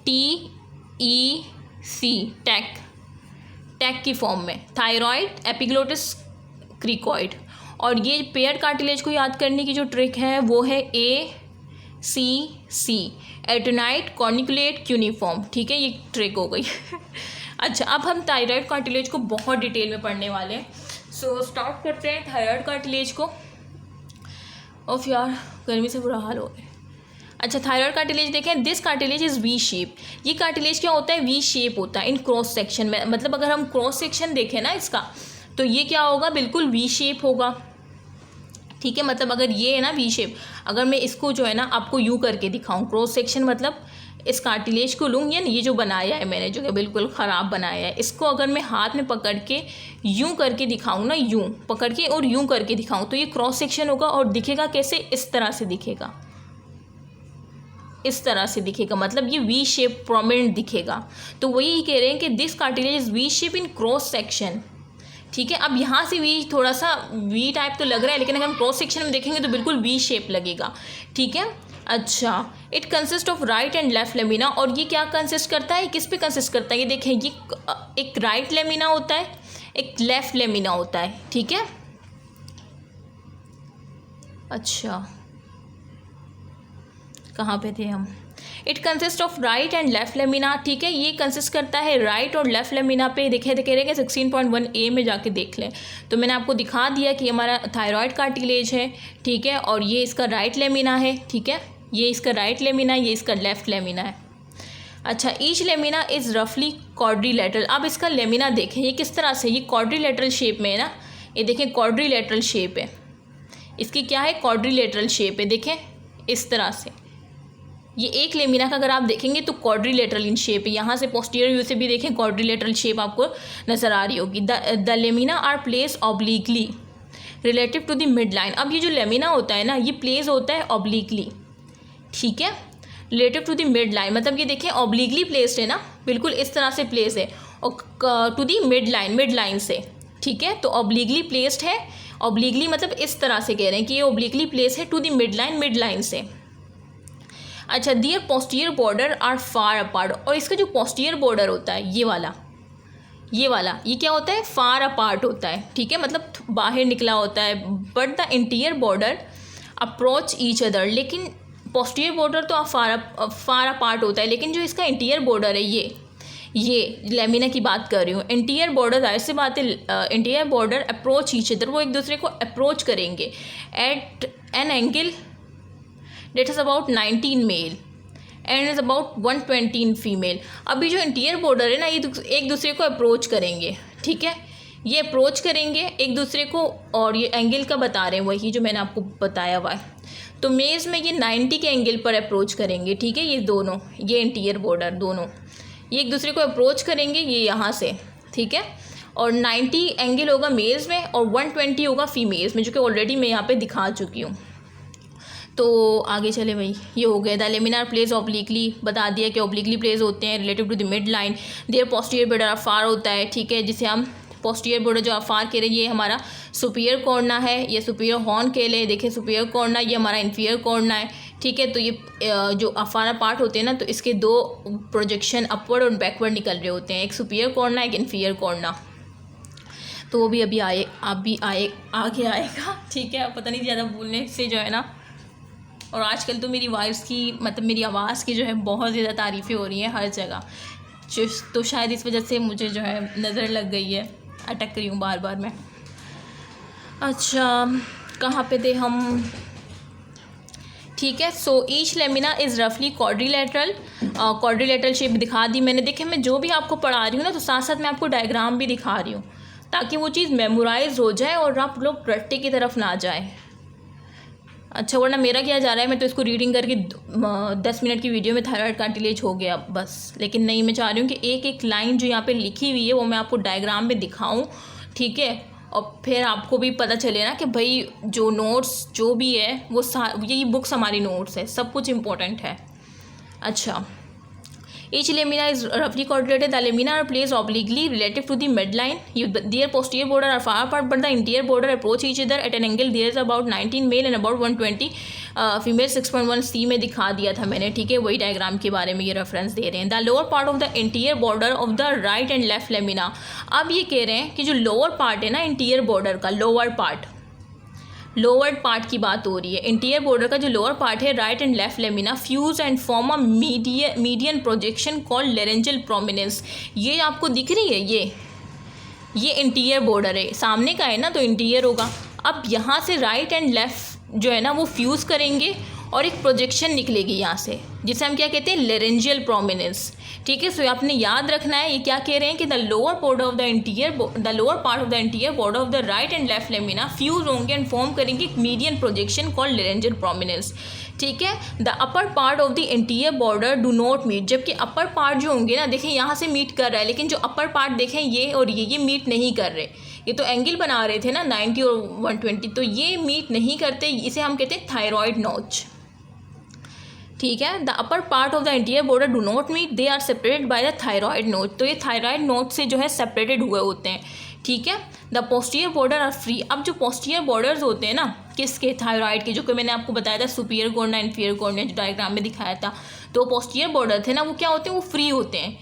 TEC टैक की फॉर्म में, थायराइड एपिग्लोटिस क्रिकॉइड। और ये पेयर कार्टिलेज को याद करने की जो ट्रिक है वो है ACC एरिटेनॉइड कॉर्निकुलेट क्यूनिफॉर्म, ठीक है, ये ट्रिक हो गई। अच्छा, अब हम थायराइड कार्टिलेज को बहुत डिटेल में पढ़ने वाले हैं। सो स्टार्ट करते हैं थायराइड कार्टिलेज को। ऑफ यार गर्मी से बुरा हाल हो गया। अच्छा, थायराइड कार्टिलेज देखें, this cartilage is V shape. ये कार्टिलेज क्या होता है, वी शेप होता है इन क्रॉस सेक्शन में। मतलब अगर हम क्रॉस सेक्शन देखें ना इसका, तो ये क्या होगा, बिल्कुल वी शेप होगा, ठीक है। मतलब अगर ये है ना वी शेप, अगर मैं इसको जो है ना आपको यूँ करके दिखाऊं, क्रॉस सेक्शन मतलब इस कार्टिलेज को लूँ, ये जो बनाया है मैंने, जो कि बिल्कुल ख़राब बनाया है, इसको अगर मैं हाथ में पकड़ के यूँ करके दिखाऊँ ना, यूँ पकड़ के और यूँ करके दिखाऊँ, तो ये क्रॉस सेक्शन होगा। और दिखेगा कैसे, इस तरह से दिखेगा, इस तरह से दिखेगा, मतलब ये वी शेप प्रोमिनेंट दिखेगा। तो वही कह रहे हैं कि this cartilage is V shape in cross section, ठीक है। अब यहाँ से वी थोड़ा सा वी टाइप तो लग रहा है, लेकिन अगर हम क्रॉस सेक्शन में देखेंगे तो बिल्कुल वी शेप लगेगा, ठीक है। अच्छा, it consist of right and left lamina. और ये क्या कंसिस्ट करता है, किस पे कंसिस्ट करता है, ये देखें, ये एक राइट लेमिना होता है, एक लेफ्ट लेमिना होता है, ठीक है। अच्छा, कहाँ पे थे हम, it consist of right and left lamina, ठीक है। ये कंसिस्ट करता है राइट और लेफ्ट लेमिना पे। देखे कह रहे हैं 16.1A में जाके देख लें, तो मैंने आपको दिखा दिया कि हमारा थायराइड कार्टिलेज है, ठीक है। और ये इसका राइट लेमिना है, ठीक है, ये इसका राइट लेमिना, ये इसका लेफ्ट लेमिना है। अच्छा, ईच लेमिना इज़ रफली क्वाड्रिलेटरल। अब इसका लेमिना देखें, ये किस तरह से, ये क्वाड्रिलेटरल शेप में है ना, ये देखें क्वाड्रिलेटरल शेप है इसकी, क्या है, क्वाड्रिलेटरल शेप है, देखें इस तरह से। ये एक लेमिना का अगर आप देखेंगे तो क्वाड्रिलेटरल इन शेप है, यहाँ से पोस्टीरियर व्यू से भी देखें क्वाड्रिलेटरल शेप आपको नज़र आ रही होगी। The lamina are place obliquely relative to the mid line. अब ये जो लेमिना होता है ना, ये प्लेस होता है ऑब्लिकली, ठीक है, relative to the mid line. मतलब ये देखें ऑब्लिकली प्लेस्ड है ना, बिल्कुल इस तरह से प्लेस है, और टू दी मिड लाइन से, ठीक है। तो ऑब्लिकली प्लेस्ड है, ऑब्लिकली मतलब इस तरह से कह रहे हैं कि ये ऑब्लिकली प्लेस है टू दी मिड लाइन से। अच्छा, their posterior border are far apart. और इसका जो पोस्टीरियर बॉर्डर होता है, ये वाला ये क्या होता है, फार अपार्ट होता है, ठीक है, मतलब बाहर निकला होता है। But the interior border approach each other. लेकिन पोस्टीरियर बॉर्डर तो फार अपार्ट होता है, लेकिन जो इसका इंटीरियर बॉर्डर है, ये लेमिना की बात कर रही हूँ। इंटीरियर बॉर्डर, जाहिर सी बात है, interior border approach each other, वो एक दूसरे को अप्रोच करेंगे at an angle that is about 19 male and is about 120 female. अभी जो इंटीरियर बॉर्डर है ना, ये एक दूसरे को अप्रोच करेंगे, ठीक है, ये अप्रोच करेंगे एक दूसरे को। और ये एंगल का बता रहे हैं वही जो मैंने आपको बताया हुआ है। तो मेल्स में ये 90 के एंगल पर अप्रोच करेंगे, ठीक है। ये दोनों, ये इंटीरियर बॉर्डर दोनों ये एक दूसरे को अप्रोच करेंगे, ये यहाँ से, ठीक है। और 90 एंगल होगा मेल्स में और 120 होगा फीमेल्स में, जो कि ऑलरेडी मैं यहाँ पे दिखा चुकी हूँ। तो आगे चले भाई, ये हो गया। द लेमिनार प्लेस ऑब्लिकली, बता दिया कि ऑब्लिकली प्लेस होते हैं relative to the mid line. Their posterior border afar होता है, ठीक है, जिसे हम पोस्टीरियर बॉर्डर जो अफार कह रहे हैं, ये हमारा सुपीरियर कॉर्ना है, ये सुपीरियर हॉर्न कह लें। देखिए सुपीरियर कॉर्ना, ये हमारा इन्फीरियर कॉर्ना है, ठीक है। तो ये जो अफारा पार्ट होते हैं ना, तो इसके दो प्रोजेक्शन अपवर्ड और बैकवर्ड निकल रहे होते हैं, एक सुपीरियर कॉर्ना एक इन्फीरियर कॉर्ना। तो वो भी आगे आएगा, ठीक है। पता नहीं ज़्यादा बोलने से जो है ना, और आजकल तो मेरी वॉइस की मतलब मेरी आवाज़ की जो है बहुत ज़्यादा तारीफ़ें हो रही हैं हर जगह, तो शायद इस वजह से मुझे जो है नज़र लग गई है, अटक रही हूँ बार बार मैं। अच्छा, कहाँ पे थे हम? ठीक है। सो ईच लेमिना इज़ रफली क्वाड्रिलेटरल शेप दिखा दी मैंने। देखें, मैं जो भी आपको पढ़ा रही हूँ ना, तो साथ साथ मैं आपको डायग्राम भी दिखा रही हूँ, ताकि वो चीज़ मेमोराइज हो जाए और आप लोग रट्टे की तरफ ना जाए। अच्छा, वरना मेरा क्या जा रहा है, मैं तो इसको रीडिंग करके 10 मिनट की वीडियो में थायराइड कार्टिलेज हो गया बस। लेकिन नहीं, मैं चाह रही हूँ कि एक एक लाइन जो यहाँ पे लिखी हुई है वो मैं आपको डायग्राम में दिखाऊँ, ठीक है। और फिर आपको भी पता चले ना कि भाई जो नोट्स जो भी है वो यही बुक्स हमारी नोट्स है, सब कुछ इम्पोर्टेंट है। अच्छा, each lamina is roughly quadrilateral. The lamina are placed obliquely relative to the midline. Their posterior border are far apart, but the interior border approach each other at an angle. There is about 19 male and about 120 female. 6.1 सी में दिखा दिया था मैंने, ठीक है। वही diagram के बारे में ये रेफरेंस दे रहे हैं। The lower part of the interior border of the right and left lamina. अब ये कह रहे हैं कि जो लोअर पार्ट है ना इंटीरियर बॉर्डर का, लोअर पार्ट की बात हो रही है। इंटीरियर बॉर्डर का जो लोअर पार्ट है, right and left lamina fuse and form a median projection called laryngeal prominence. ये आपको दिख रही है, ये इंटीरियर बॉर्डर है, सामने का है ना, तो इंटीरियर होगा। अब यहाँ से राइट एंड लेफ्ट जो है ना वो फ्यूज़ करेंगे और एक प्रोजेक्शन निकलेगी यहाँ से, जिसे हम क्या कहते हैं, लेरेंजियल प्रोमिनेंस, ठीक है। सो आपने याद रखना है, ये क्या कह रहे हैं कि the lower part of the interior border of the right and left lamina fuse होंगे एंड फॉर्म करेंगे median projection called laryngeal prominence, ठीक है। The upper part of the interior border do not meet. जबकि upper part जो होंगे ना, देखें यहाँ से मीट कर रहा है, लेकिन जो अपर पार्ट देखें ये और ये मीट नहीं कर रहे। ये तो एंगल बना रहे थे ना 90 और 120, तो ये मीट नहीं करते, इसे हम कहते हैं थायरॉयड नॉच, ठीक है। The upper part of the interior border do not meet, they are separated by the thyroid notch. तो ये थायरॉयड नोट से जो है सेपरेटेड हुए होते हैं, ठीक है। The posterior border are free. अब जो पोस्टीरियर बॉर्डर्स होते हैं ना किसके, थायरॉयड के, जो कि मैंने आपको बताया था सुपीरियर कॉर्ना इन्फीरियर कॉर्ना जो डायग्राम में दिखाया था, तो पोस्टीरियर बॉर्डर थे ना वो क्या होते हैं, वो फ्री होते हैं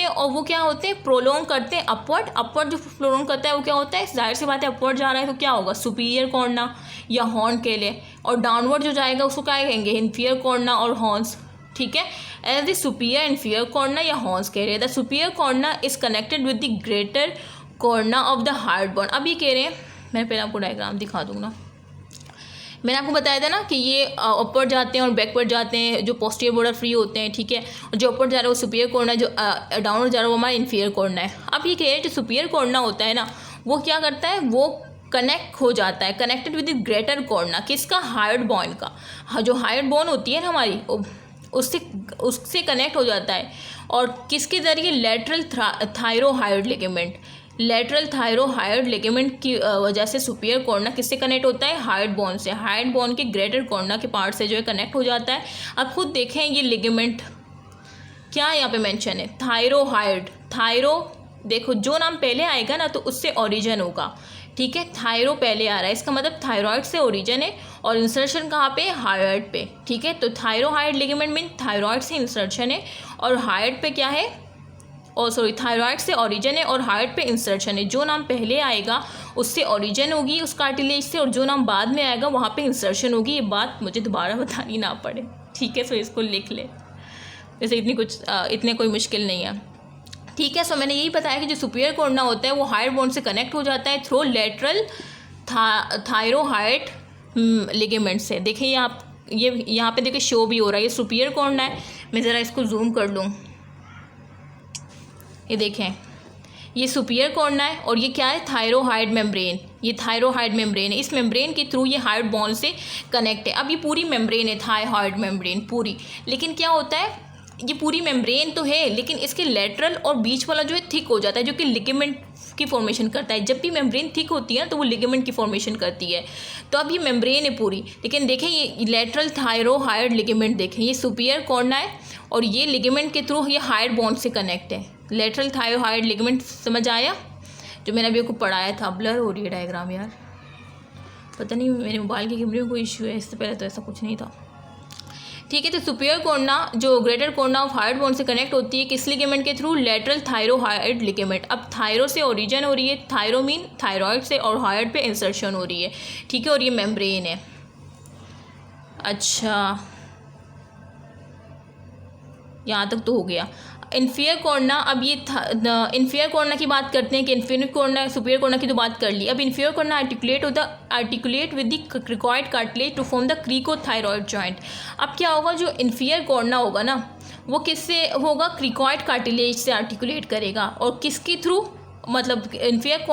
और वो क्या होते हैं, प्रोलोंग करते हैं अपवर्ड जो प्रोलोंग करता है वो क्या होता है, जाहिर सी बात है अपवर्ड जा रहा है तो क्या होगा, सुपीरियर कॉर्ना या हॉर्न के लिए, और डाउनवर्ड जो जाएगा उसको क्या कहेंगे, इन्फीरियर कॉर्ना और हॉर्न्स, ठीक है। As the superior inferior cornua या हॉर्न्स कह रहे हैं। The superior cornua is connected with the greater cornua of the hard bone. अब ये कह रहे हैं, मैं पहले आपको डायग्राम दिखा दूँगा। मैंने आपको बताया था ना कि ये अपवर्ड जाते हैं और बैकवर्ड जाते हैं, जो पोस्टीरियर बॉर्डर फ्री होते हैं, ठीक है। और जो अपवर्ड जा रहा है वो सुपीरियर कॉर्ना है, जो डाउनवर्ड जा रहा है वो हमारा इन्फीरियर कॉर्ना है। अब ये कह रहे हैं जो सुपीरियर कॉर्ना होता है ना वो क्या करता है, वो कनेक्ट हो जाता है, connected with the greater corona, किसका, हार्ड बोन का। जो हार्ड बोन होती है ना हमारी, उससे कनेक्ट हो जाता है। और किसके ज़रिए, lateral thyrohyoid ligament, lateral thyrohyoid ligament की वजह से सुपीरियर कॉर्ना किससे कनेक्ट होता है, हार्ड बोन से। हार्ड बोन के ग्रेटर कॉर्ना के पार्ट से जो है कनेक्ट हो जाता है। अब खुद देखें ये लिगामेंट क्या यहाँ पे मेंशन है, थायरोहाइड। थायरो देखो जो नाम पहले आएगा ना तो उससे ओरिजिन होगा, ठीक है। थायरो पहले आ रहा है, इसका मतलब थायराइड से ओरिजिन है और इंसर्शन कहाँ पे, हाइड पे, ठीक है। तो थायरोहाइड लिगामेंट मीन थायराइड से इंसर्शन है और हाइड पे क्या है, थायराइड से ओरिजिन है और हार्ट पे इंसर्शन है। जो नाम पहले आएगा उससे ओरिजिन होगी उस कार्टिलेज से, और जो नाम बाद में आएगा वहाँ पे इंसर्शन होगी। ये बात मुझे दोबारा बतानी ना पड़े, ठीक है। सो इसको लिख ले, वैसे इतने कोई मुश्किल नहीं है, ठीक है। सो मैंने यही बताया कि जो सुपीरियर कॉर्ना होता है वो हार्ड बोन से कनेक्ट हो जाता है थ्रू लेटरल थायरोहाइड लिगामेंट से। देखिए ये यहाँ पे देखिए शो भी हो रहा है, ये सुपीरियर कॉर्ना है। मैं ज़रा इसको जूम कर लूँ, ये देखें ये सुपीरियर कॉर्ना है और ये क्या है, थायरोहाइड मेम्ब्रेन। ये थायरोहाइड मेम्ब्रेन है, इस मेम्ब्रेन के थ्रू ये हार्ड बोन से कनेक्ट है। अब ये पूरी मेम्ब्रेन है, थायरोहाइड मेम्ब्रेन पूरी, लेकिन क्या होता है ये पूरी मेम्ब्रेन तो है लेकिन इसके लेटरल और बीच वाला जो है थिक हो जाता है, जो कि लिगामेंट की फॉर्मेशन करता है। जब भी मेम्ब्रेन थिक होती है ना तो वो लिगामेंट की फॉर्मेशन करती है। तो अब ये मेम्ब्रेन है पूरी, लेकिन देखें ये लेटरल थायरोहाइड लिगामेंट, देखें ये सुपीरियर कॉर्ना है और ये लिगामेंट के थ्रू ये हार्ड बोन से कनेक्ट है। लेटरल थायरोहाइड लिगामेंट, समझ आया, जो मैंने अभी आपको पढ़ाया था। ब्लर हो रही है डायग्राम यार, पता नहीं मेरे मोबाइल के कैमरे में कोई इशू है, इससे पहले तो ऐसा कुछ नहीं था। ठीक है। तो सुपीरियर कोर्ना जो greater corona of hyoid bone से कनेक्ट होती है किस लिगामेंट के थ्रू, लेटरल थायरोहायोइड लिगामेंट। अब थायरो से ओरिजिन हो रही है, थायरो मीन थायरॉयड से, और हायोइड पे इंसर्शन हो रही है, ठीक है, और ये मेम्ब्रेन है। अच्छा, यहाँ तक तो हो गया। इन्फीरियर कोर्ना, अब ये इन्फीरियर कोर्ना की बात करते हैं कि इन्फीरियर कोर्ना सुपीरियर कोर्ना की तो बात कर ली। अब inferior cornua articulate with the cricoid cartilage to form the cricothyroid joint. अब क्या होगा, जो इन्फीरियर कोर्ना होगा ना वो किससे होगा, क्रिकॉइड कार्टिलेज से आर्टिकुलेट करेगा, और किसके थ्रू, मतलब इन्फीरियर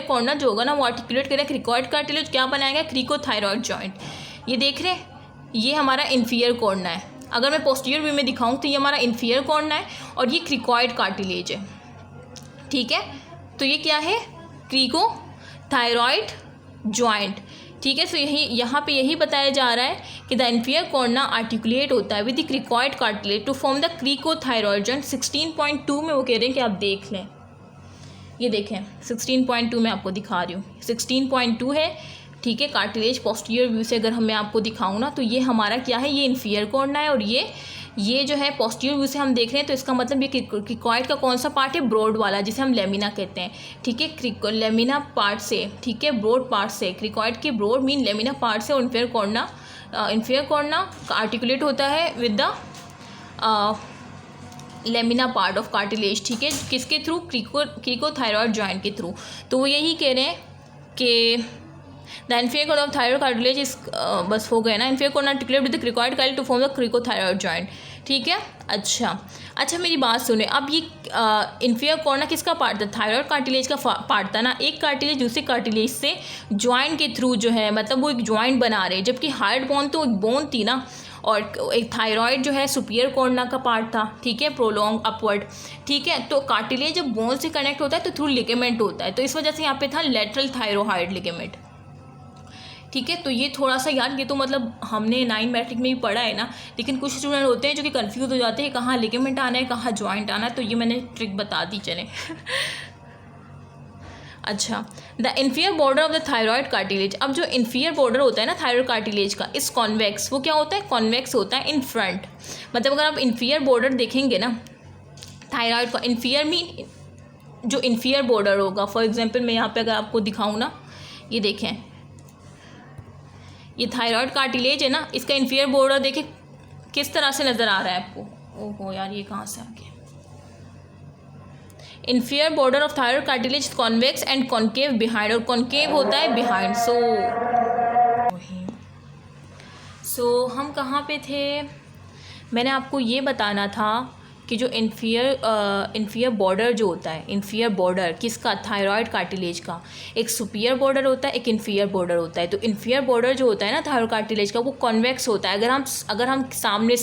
कोर्ना जो होगा ना वो आर्टिकुलेट करेगा क्रिकॉइड कार्टिलेज, क्या बनाएगा, क्रीकोथायरॉयड जॉइंट। ये देख रहे हैं, ये हमारा इन्फीरियर कोर्ना है। अगर मैं पोस्टीरियर व्यू में दिखाऊं तो ये हमारा इन्फीरियर कोर्ना है और ये क्रिकॉइड कार्टिलेज है, ठीक है। तो ये क्या है, क्रीकोथायरॉयड जॉइंट, ठीक है। तो यहाँ पे यही बताया जा रहा है कि द इन्फीरियर कोर्ना आर्टिकुलेट होता है with the cricoid cartilage to form the cricothyroid joint. 16.2 में वो कह रहे हैं कि आप देख लें, ये देखें 16.2 में आपको दिखा रही हूँ, 16.2 है, ठीक है। कार्टिलेज पोस्टीरियर व्यू से अगर मैं आपको दिखाऊँ ना तो ये हमारा क्या है, ये इन्फीरियर कोर्ना है, और ये जो है पोस्टीरियर व्यू से हम देख रहे हैं तो इसका मतलब ये क्रिकॉइड का कौन सा पार्ट है, ब्रॉड वाला, जिसे हम लेमिना कहते हैं, ठीक है। लेमिना पार्ट से, ठीक है, ब्रॉड पार्ट से, क्रिकॉइड के ब्रॉड मीन लेमिना पार्ट से, और इन्फीरियर कोर्ना आर्टिकुलेट होता है with the lamina part of cartilage, ठीक है, किसके थ्रू, क्रीकोथायरॉयड जॉइंट के थ्रू। तो वो यही कह रहे हैं कि the inferior cornua of thyroid cartilage इस बस हो गया ना, inferior cornua articulate with the cricoid cartilage to form the cricothyroid joint, ठीक है। अच्छा मेरी बात सुने, अब ये इन्फीरियर कोर्ना किसका पार्ट था, थायरॉयड कार्टिलेज का पार्ट था ना। एक कार्टिलेज दूसरे कार्टिलेज से जॉइंट के थ्रू जो है, मतलब वो एक जॉइंट बना रहे, जबकि हार्ड बोन तो एक बोन थी ना, और एक थायरॉयड जो है सुपीरियर कोर्ना का पार्ट था, ठीक है, प्रोलॉन्ग अपवर्ड, ठीक है। तो कार्टिलेज जब बोन से कनेक्ट होता है तो थ्रू लिगामेंट होता है, तो इस वजह से यहाँ पे था लेटरल थायरोहायोइड लिगामेंट, ठीक है। तो ये थोड़ा सा यार, ये तो मतलब हमने 9 मैट्रिक में भी पढ़ा है ना, लेकिन कुछ स्टूडेंट होते हैं जो कि कंफ्यूज हो जाते हैं कहाँ लिगामेंट आना है, कहाँ जॉइंट आना है, तो ये मैंने ट्रिक बता दी, चले। अच्छा, the inferior border of the thyroid cartilage. अब जो इन्फीरियर बॉर्डर होता है ना थायरॉयड कार्टिलेज का, इस कॉन्वेक्स, वो क्या होता है, कॉन्वेक्स होता है इन फ्रंट। मतलब अगर आप इन्फीरियर बॉर्डर देखेंगे ना थायरॉयड का, इन्फीरियर मीन जो इन्फीरियर बॉर्डर होगा, फॉर एग्जाम्पल मैं यहाँ पे अगर आपको दिखाऊँ ना, ये देखें, ये थायरॉयड कार्टिलेज है ना, इसका इन्फीरियर बॉर्डर देखें किस तरह से नज़र आ रहा है आपको। ओहो यार, ये कहाँ से आ गया, inferior border of thyroid cartilage convex and concave behind, और कॉन्केव होता है बिहाइंड। सो हम कहाँ पे थे, मैंने आपको ये बताना था कि जो इन्फीरियर बॉर्डर जो होता है, इन्फीरियर बॉर्डर किसका, थायरॉयड कार्टिलेज का, एक सुपीरियर बॉर्डर होता है, एक इन्फीरियर बॉर्डर होता है। तो इन्फीरियर बॉर्डर जो होता है ना थायरॉयड कार्टिलेज का, वो कॉन्वेक्स होता है। अगर हम सामने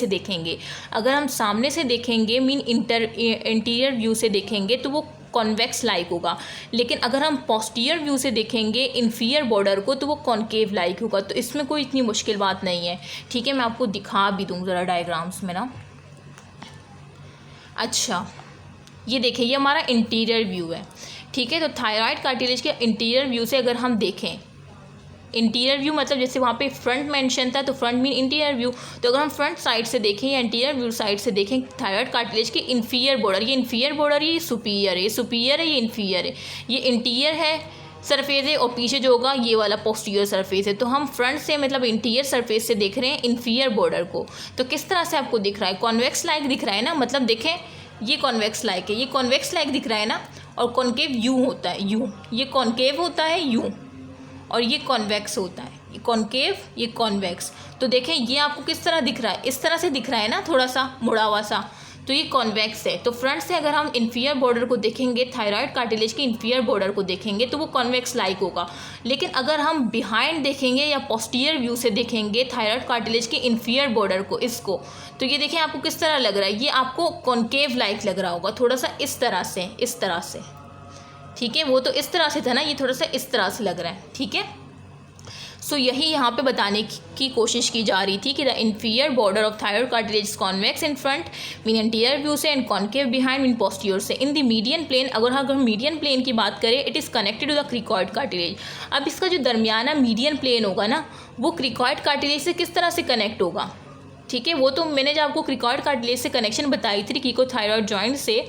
से देखेंगे, मीन इंटीरियर व्यू से देखेंगे तो वो कॉन्वेक्स लाइक होगा, लेकिन अगर हम पोस्टीरियर व्यू से देखेंगे इन्फीरियर बॉर्डर को तो वो कॉन्केव लाइक होगा। तो इसमें कोई इतनी मुश्किल बात नहीं है, ठीक है। मैं आपको दिखा भी दूँ ज़रा डायग्राम्स में ना। अच्छा, ये देखिए, ये हमारा इंटीरियर व्यू है, ठीक है। तो थायरॉयड कार्टिलेज के इंटीरियर व्यू से अगर हम देखें, इंटीरियर व्यू मतलब जैसे वहाँ पे फ्रंट मेंशन था, तो फ्रंट मीन इंटीरियर व्यू। तो अगर हम फ्रंट साइड से देखें या इंटीरियर व्यू साइड से देखें थायरॉयड कार्टिलेज की इंफीरियर बॉर्डर, ये इंफीरियर बॉर्डर, ये सुपीरियर है, ये सुपीरियर है, ये इंफीरियर है, ये इंटीरियर है सरफेस है, और पीछे जो होगा ये वाला पोस्टीरियर सरफेस है। तो हम फ्रंट से मतलब इंटीरियर सरफेस से देख रहे हैं इंफीरियर बॉर्डर को। तो किस तरह से आपको दिख रहा है, कॉन्वेक्स लाइक दिख रहा है ना, मतलब देखें ये कॉन्वेक्स लाइक है, ये कॉन्वेक्स लाइक दिख रहा है ना, और कॉन्केव यू होता है, यू, ये कॉन्केव होता है यू, और ये कॉन्वेक्स होता है, ये कॉन्केव, ये कॉन्वेक्स। तो देखें ये आपको किस तरह दिख रहा है, इस तरह से दिख रहा है ना, थोड़ा सा मुड़ा हुआ सा, तो ये कॉन्वेक्स है। तो फ्रंट से अगर हम इन्फीरियर बॉर्डर को देखेंगे, थायरॉयड कार्टिलेज के इन्फीरियर बॉर्डर को देखेंगे तो वो कॉन्वेक्स लाइक होगा। लेकिन अगर हम बिहाइंड देखेंगे या पोस्टीरियर व्यू से देखेंगे थायरॉयड कार्टिलेज के इन्फीरियर बॉर्डर को, इसको, तो ये देखें आपको किस तरह लग रहा है, ये आपको कॉन्केव लाइक लग रहा होगा, थोड़ा सा इस तरह से, ठीक है। वो तो इस तरह से था ना, ये थोड़ा सा इस तरह से लग रहा है, ठीक है। सो यही यहाँ पे बताने की कोशिश की जा रही थी कि the inferior border of thyroid cartilage convex in front mean interior view से, and concave behind mean posterior से। इन द मीडियन प्लेन, अगर हम मीडियन प्लेन की बात करें, it is connected to the cricoid cartilage. अब इसका जो दरमियाना मीडियन प्लेन होगा ना, वो क्रिकॉइड कार्टिलेज से किस तरह से कनेक्ट होगा, ठीक है। वो तो मैंने जो आपको क्रिकॉइड कार्टिलेज से कनेक्शन बताई थी क्रिकोथायरॉयड जॉइंट से,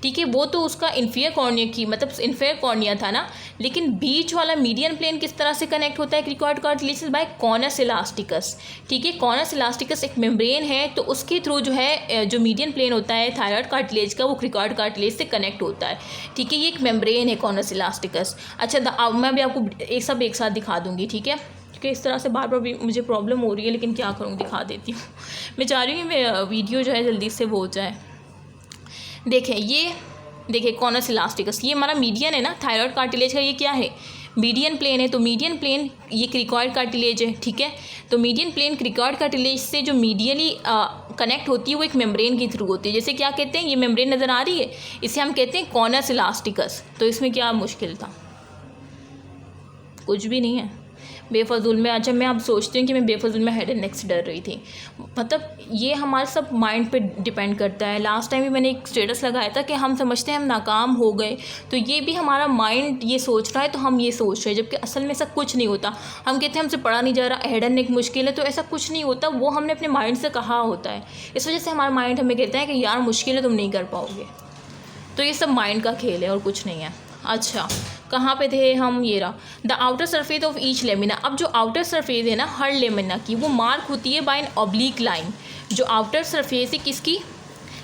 ठीक है, वो तो उसका इन्फीरियर कॉर्निया की मतलब इन्फीरियर कॉर्निया था ना, लेकिन बीच वाला मीडियन प्लेन किस तरह से कनेक्ट होता है क्रिकॉइड कार्टिलेज से? बाय कॉनस इलास्टिकस, ठीक है। कॉनस इलास्टिकस एक मेम्ब्रेन है, तो उसके थ्रू जो है जो मीडियन प्लेन होता है थायराइड कार्टिलेज का वो क्रिकॉइड कार्टिलेज से कनेक्ट होता है, ठीक है। ये एक मेम्ब्रेन है कॉनस इलास्टिकस। अच्छा, मैं भी आपको एक साथ दिखा दूँगी, ठीक है, क्योंकि इस तरह से बार बार भी मुझे प्रॉब्लम हो रही है, लेकिन क्या करूँ, दिखा देती हूँ। मैं चाह रही हूँ कि मैं वीडियो जो है जल्दी से वो हो जाए। देखिए कॉनस इलास्टिकस, ये हमारा मीडियन है ना थायराइड कार्टिलेज का, ये क्या है? मीडियन प्लेन है। तो मीडियन प्लेन ये क्रिकॉइड कार्टिलेज है, ठीक है। तो मीडियन प्लेन क्रिकॉइड कार्टिलेज से जो मीडियली कनेक्ट होती है वो एक मेम्ब्रेन के थ्रू होती है। जैसे क्या कहते हैं, ये मेम्ब्रेन नज़र आ रही है, इसे हम कहते हैं कॉनस इलास्टिकस। तो इसमें क्या मुश्किल था? कुछ भी नहीं है बेफजूल में। अच्छा, मैं अब सोचती हूँ कि मैं बेफजूल में हेड एंड नेक से डर रही थी। मतलब ये हमारे सब माइंड पे डिपेंड करता है। लास्ट टाइम भी मैंने एक स्टेटस लगाया था कि हम समझते हैं हम नाकाम हो गए, तो ये भी हमारा माइंड ये सोच रहा है, तो हम ये सोच रहे हैं, जबकि असल में ऐसा कुछ नहीं होता। हम कहते हैं हमसे पढ़ा नहीं जा रहा, हेड एंड नेक मुश्किल है, तो ऐसा कुछ नहीं होता, वो हमने अपने माइंड से कहा होता है। इस वजह से हमारा माइंड हमें कहता है कि यार मुश्किल है, तुम नहीं कर पाओगे। तो ये सब माइंड का खेल है और कुछ नहीं है। अच्छा, कहाँ पे थे हम? ये रहा, the outer surface of each lamina. अब जो आउटर सरफेस है ना हर लेमिना की, वो मार्क होती है बाय एन ऑब्लिक लाइन। जो आउटर सरफेस है किसकी?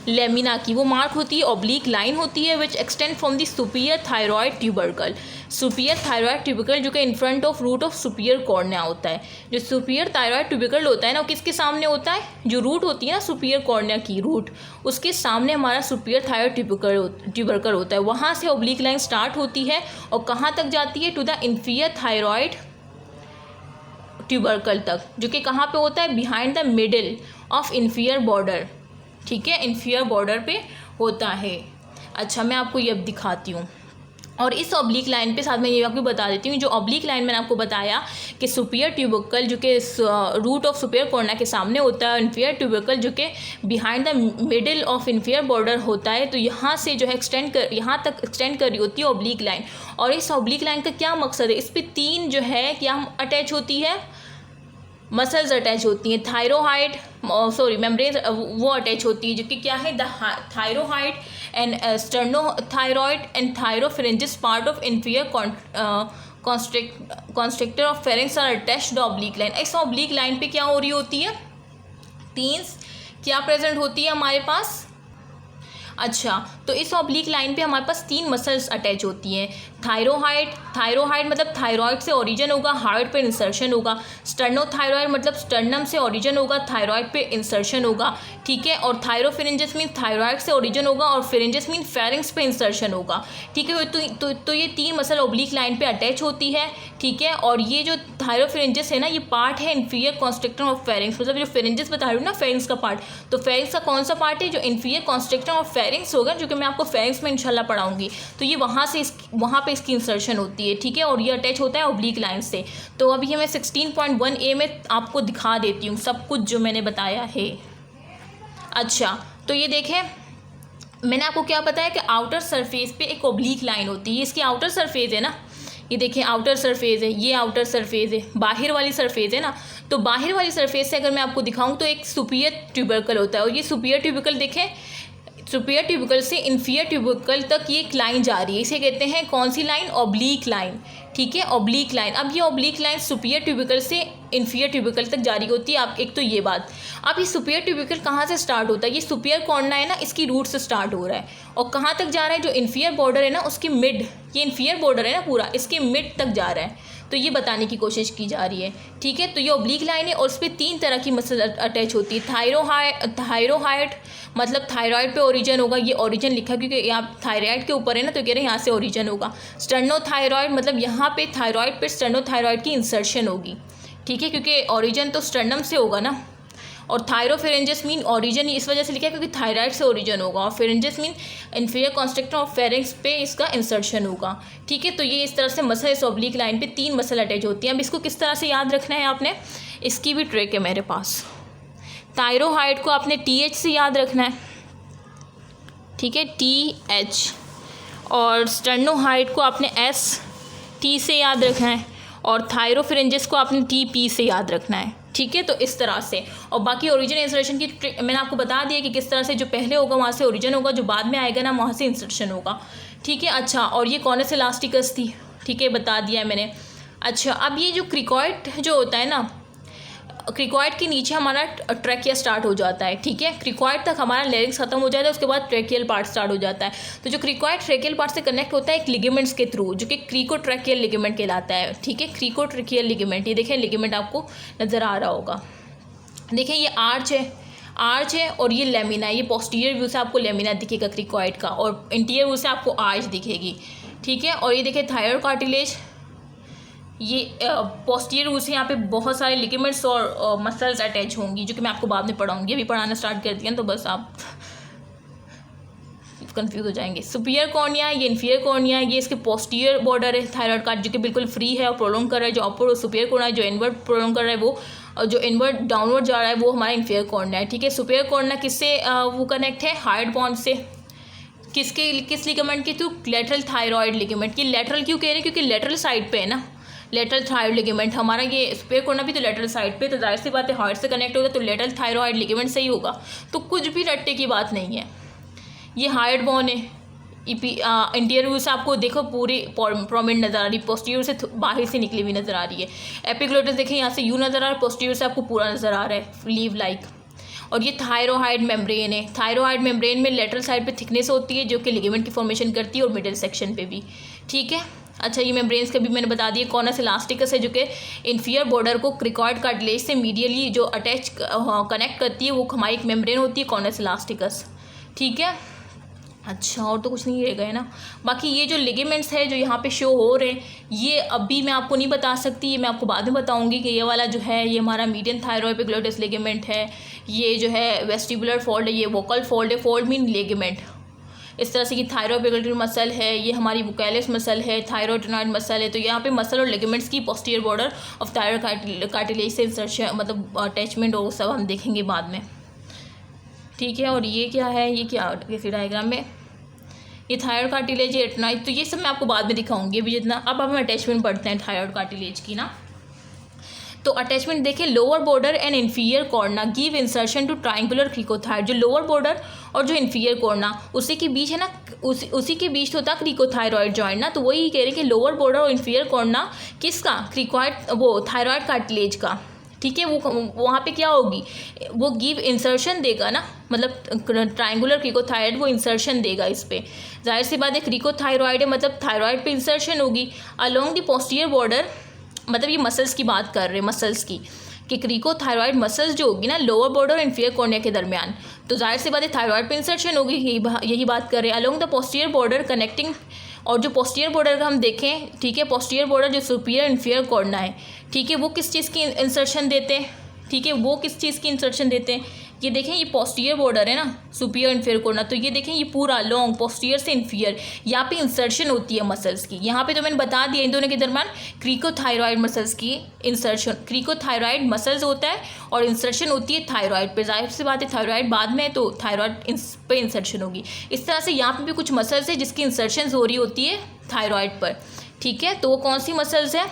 लेमिना की, वो मार्क होती है ऑब्लिक लाइन होती है, which extend from the superior thyroid tubercle. Superior thyroid tubercle जो कि in front of root of superior cornea होता है। जो सुपीरियर थायरॉयड ट्यूबरकल होता है ना, वो किसके सामने होता है? जो रूट होती है ना सुपीरियर कॉर्निया की रूट, उसके सामने हमारा सुपीरियर थायरॉयड ट्यूबरकल होता है। वहाँ से ऑब्लिक लाइन स्टार्ट होती है और कहाँ तक जाती है? To the inferior thyroid tubercle तक, जो कि कहाँ पे होता है? Behind the middle of inferior border, ठीक है, इंफीरियर बॉर्डर पे होता है। अच्छा, मैं आपको ये अब दिखाती हूँ। और इस ऑब्लिक लाइन पे साथ में ये आपको बता देती हूँ, जो ऑब्लिक लाइन मैंने आपको बताया कि सुपीरियर ट्यूबरकल जो कि रूट ऑफ सुपीरियर कॉर्निया के सामने होता है, इंफीरियर ट्यूबरकल जो कि behind the middle of inferior border होता है। तो यहाँ से जो है यहाँ तक एक्सटेंड कर रही होती है ऑब्लिक लाइन। और इस ऑब्लिक लाइन का क्या मकसद है? इस पर तीन जो है क्या हम अटैच होती है? मसल्स अटैच होती हैं। थायरोहाइड मेम्ब्रेन वो अटैच होती है, जो कि क्या है? The thyrohyoid and sternothyroid and thyropharyngeus part of inferior constrictor of pharynx are attached oblique line. इस ऑब्लिक लाइन पे क्या हो रही होती है? तीन क्या प्रेजेंट होती है हमारे पास? अच्छा, तो इस ऑब्लिक लाइन पे हमारे पास तीन मसल्स अटैच होती हैं। थायरोहाइड मतलब थायरॉयड से ओरिजिन होगा, हार्ट पे इंसर्शन होगा। स्टर्नोथायरॉयड मतलब स्टर्नम से ओरिजिन होगा, थायरॉयड पे इंसर्शन होगा, ठीक है। और थायरोफिरेंजिस मीन थायरॉयड से ओरिजिन होगा और फिरेंजिस मीन फेरिंग्स पे इंसर्शन होगा, ठीक है। तो ये तीन मसल ऑब्लिक लाइन पे अटैच होती है, ठीक है। और ये जो थायरोफिरेंजिस है ना, ये पार्ट है इंफीरियर कॉन्स्ट्रिक्टर ऑफ फेरिंग्स। मतलब जो फेरेंजिस बता रही हूँ ना, फेरिंग्स का पार्ट, तो फेरिंग्स का कौन सा पार्ट है? जो इंफीरियर कॉन्स्ट्रिक्टर ऑफ फेरिंग्स होगा, जो कि मैं आपको फेरिंग्स में इंशाल्लाह पढ़ाऊंगी। तो ये वहाँ पे इसकी इंसर्शन होती है, ठीक है। और ये अटैच होता है ऑब्लिक लाइन से। तो अभी ये मैं 16.1a में आपको दिखा देती हूँ सब कुछ जो मैंने बताया है। अच्छा, तो ये देखें, मैंने आपको क्या बताया कि आउटर सरफेस पे एक ऑब्लिक लाइन होती है। इसकी आउटर सरफेस है ना, ये देखें आउटर सरफेस है, ये आउटर सरफेस है, बाहर वाली सरफेस है ना। तो बाहर वाली सरफेस से अगर मैं आपको दिखाऊं तो एक सुपीरियर ट्यूबरकल होता है। और ये सुपीरियर ट्यूबरकल देखें, सुपीरियर ट्यूबरकल से इंफीरियर ट्यूबरकल तक ये एक लाइन जा रही है। इसे कहते हैं कौन सी लाइन? ऑब्लिक लाइन, ठीक है, ऑब्लिक लाइन। अब ये ऑब्लिक लाइन सुपीरियर ट्यूबरकल से इंफीरियर ट्यूबरकल तक जारी होती है। आप एक तो ये बात। अब ये सुपीरियर ट्यूबरकल कहाँ से स्टार्ट होता है? ये सुपीरियर कॉर्निया है ना, इसकी रूट से स्टार्ट हो रहा है और कहाँ तक जा रहा है? जो इंफीरियर बॉर्डर है ना, उसकी मिड, ये इंफीरियर बॉर्डर है ना पूरा, इसके मिड तक जा रहा है। तो ये बताने की कोशिश की जा रही है, ठीक है। तो ये ऑब्लिक लाइन है और उस पर तीन तरह की मसल अटैच होती है। थायरोहाइड मतलब थायराइड पे ओरिजिन होगा, ये ओरिजिन लिखा क्योंकि यहाँ थायराइड के ऊपर है ना, तो कह रहे हैं यहाँ से ओरिजिन होगा। स्टर्नोथायरॉयड मतलब यहाँ पे थायरॉयड पे स्टर्नोथायरॉयड की इंसर्शन होगी, ठीक है, क्योंकि ओरिजिन तो स्टर्नम से होगा ना। और थायरोफिरेंजिस मीन ओरिजिन इस वजह से लिखा है क्योंकि थायराइड से ओरिजिन होगा, और pharyngeus mean inferior constrictor of pharynx पे इसका इंसर्शन होगा, ठीक है। तो ये इस तरह से मसल इस ऑब्लिक लाइन पे तीन मसल अटैच होती हैं। अब इसको किस तरह से याद रखना है आपने, इसकी भी ट्रिक है मेरे पास। थायरोहाइड को आपने TH से याद रखना है, ठीक है, TH। और स्टर्नोहाइड को आपने ST से याद रखना है और थायरोफिरेंजिस को आपने TP से याद रखना है, ठीक है। तो इस तरह से, और बाकी ओरिजिन इंसर्शन की मैंने आपको बता दिया कि किस तरह से जो पहले होगा वहाँ से ओरिजिन होगा, जो बाद में आएगा ना वहाँ से इंसर्शन होगा, ठीक है। अच्छा, और ये कॉनस इलास्टिकस थी, ठीक है, बता दिया है मैंने। अच्छा, अब ये जो क्रिकॉइड जो होता है ना, क्रिकॉइड के नीचे हमारा ट्रैकिया स्टार्ट हो जाता है, ठीक है। क्रिकॉइड तक हमारा लेरिक्स खत्म हो जाता है, उसके बाद ट्रैकियल पार्ट स्टार्ट हो जाता है। तो जो क्रिकॉइड ट्रैकियल पार्ट से कनेक्ट होता है एक लिगामेंट्स के थ्रू, जो कि क्रिकोट्रैकियल लिगामेंट कहलाता है, ठीक है। क्रिकोट्रैकियल लिगामेंट, ये देखें लिगामेंट आपको नज़र आ रहा होगा, देखें ये आर्च है और ये लेमिना है। ये पोस्टीरियर व्यू से आपको लेमिना दिखेगा क्रिकॉइड का, और इंटीरियर व्यू से आपको आर्च दिखेगी, ठीक है। और ये देखें थायराइड कार्टिलेज, ये पोस्टीरियर व्यू से यहाँ पे बहुत सारे लिगामेंट्स और मसल्स अटैच होंगी, जो कि मैं आपको बाद में पढ़ाऊँगी। अभी पढ़ाना स्टार्ट कर दिया तो बस आप कंफ्यूज हो जाएंगे। सुपीरियर कॉर्निया, ये इन्फीरियर कॉर्निया, ये इसके पोस्टीरियर बॉर्डर है थायराइड का, जो कि बिल्कुल फ्री है और प्रोलॉन्ग कर रहा है। जो अपवर्ड सुपीरियर कॉर्निया जो इनवर्ड प्रोलॉन्ग कर रहा है वो, और जो इनवर्ड डाउनवर्ड जा रहा है वो हमारा इन्फीरियर कॉर्निया है, ठीक है। सुपीरियर कॉर्निया किससे वो कनेक्ट है, हाइड बॉन्ड से, किस लिगामेंट के थ्रू, लेटरल थायराइड लिगामेंट। की लेटरल क्यों कह रहे हैं, क्योंकि लेटरल साइड पे है ना, लेटरल थायराइड लिगामेंट हमारा, ये सुपीरियर कॉर्निया भी तो लेटरल साइड पे, तो जाहिर सी बात है हार्ट से कनेक्ट होगा तो लेटरल थायराइड लिगामेंट से ही होगा, तो कुछ भी रट्टे की बात नहीं है। ये हाइड बॉन्ड है, इंटीरियर व्यू से आपको देखो पूरी प्रोमिनेंट नज़र आ रही है, पोस्टीरियर से बाहर से निकली हुई नज़र आ रही है। एपिग्लोटिस देखें यहाँ से यू नज़र आ रहा है, पोस्टीरियर से आपको पूरा नज़र आ रहा है लीव लाइक। और ये थायरोहाइड मेम्ब्रेन है, थायरोहाइड मेम्ब्रेन में लेटरल साइड पे थिकनेस होती है जो कि लिगामेंट की फॉर्मेशन करती है, और मिडिल सेक्शन पे भी, ठीक है। अच्छा, ये मेम्ब्रेन्स का भी मैंने बता दिया। कॉनस इलास्टिकस है जो कि इन्फीरियर बॉर्डर को क्रिकॉइड कार्टिलेज से मीडियली जो अटैच कनेक्ट करती है, वो हमारी एक मेम्ब्रेन होती है कॉनस इलास्टिकस, ठीक है। अच्छा, और तो कुछ नहीं रह गए ना। बाकी ये जो लिगामेंट्स है जो यहाँ पे शो हो रहे हैं, ये अभी मैं आपको नहीं बता सकती, ये मैं आपको बाद में बताऊंगी कि ये वाला जो है ये हमारा मीडियन थायरोएपिग्लोटिस लिगामेंट है, ये जो है वेस्टिबुलर फोल्ड है, ये वोकल फोल्ड है, फोल्ड मीन लिगामेंट। इस तरह से कि थायरोएपिग्लोटिस मसल है, ये हमारी वोकैलिस मसल है, थायरोइड मसल है। तो यहाँ पे मसल और लिगामेंट्स की posterior border of thyroid cartilage से इंसर्शन मतलब अटैचमेंट और सब हम देखेंगे बाद में, ठीक है। और ये क्या है, ये क्या किसी डायग्राम में ये थायराइड कार्टिलेज है, एटनाइड, तो ये सब मैं आपको बाद में दिखाऊंगी। अभी जितना अब हम अटैचमेंट पढ़ते हैं थायराइड कार्टिलेज की ना, तो अटैचमेंट देखें। Lower border and inferior cornua give insertion to triangular cricothyroid. जो लोअर बॉर्डर और जो इन्फीरियर कॉर्ना उसी के बीच है ना, उसी के बीच तो होता क्रिकोथायरॉयड जॉइंट ना, तो वही कह रहे हैं कि लोअर बॉर्डर और इन्फीरियर कॉर्ना किसका, क्रिकॉइड वो थायराइड कार्टिलेज का, ठीक है। वो वहाँ पे क्या होगी, वो गिव इंसर्शन देगा ना, मतलब ट्रायंगुलर क्रिकोथायरॉयड वो इंसर्शन देगा इस पे। जाहिर सी बात है क्रिकोथायरॉयड है, मतलब थायराइड पे इंसर्शन होगी अलोंग द पोस्टीरियर बॉर्डर। मतलब ये मसल्स की बात कर रहे हैं, मसल्स की, कि क्रिकोथायरॉयड मसल्स जो होगी ना लोअर बॉर्डर और इन्फीरियर कॉर्निया के दरमियान, तो जाहिर सी बात है थायराइड पे इंसर्शन होगी, यही बात कर रहे हैं। Along the posterior border connecting, और जो पोस्टीरियर बॉर्डर का हम देखें, ठीक है, पोस्टीरियर बॉर्डर जो सुपीरियर इन्फीरियर कॉर्ना है, ठीक है, वो किस चीज़ की इंसर्शन देते हैं, ठीक है, वो किस चीज़ की इंसर्शन देते हैं, ये देखें, ये पोस्टीरियर बॉर्डर है ना सुपीरियर इन्फीरियर कॉर्ना, तो ये देखें ये पूरा लॉन्ग पोस्टीरियर से इन्फीरियर यहाँ पे इंसर्शन होती है मसल्स की। यहाँ पे तो मैंने बता दिया इन दोनों के दरमियान क्रिकोथायरॉयड मसल्स की इंसर्शन, क्रिकोथायरॉयड मसल्स होता है और इंसर्शन होती है थायरॉयड पे। जाहिर सी बात है थायरॉयड बाद में, तो थायरॉयड पे इंसर्शन होगी। इस तरह से यहाँ पे भी कुछ मसल्स है जिसकी इंसर्शन हो रही होती है थायरॉयड पर, ठीक है। तो वो कौन सी मसल्स है,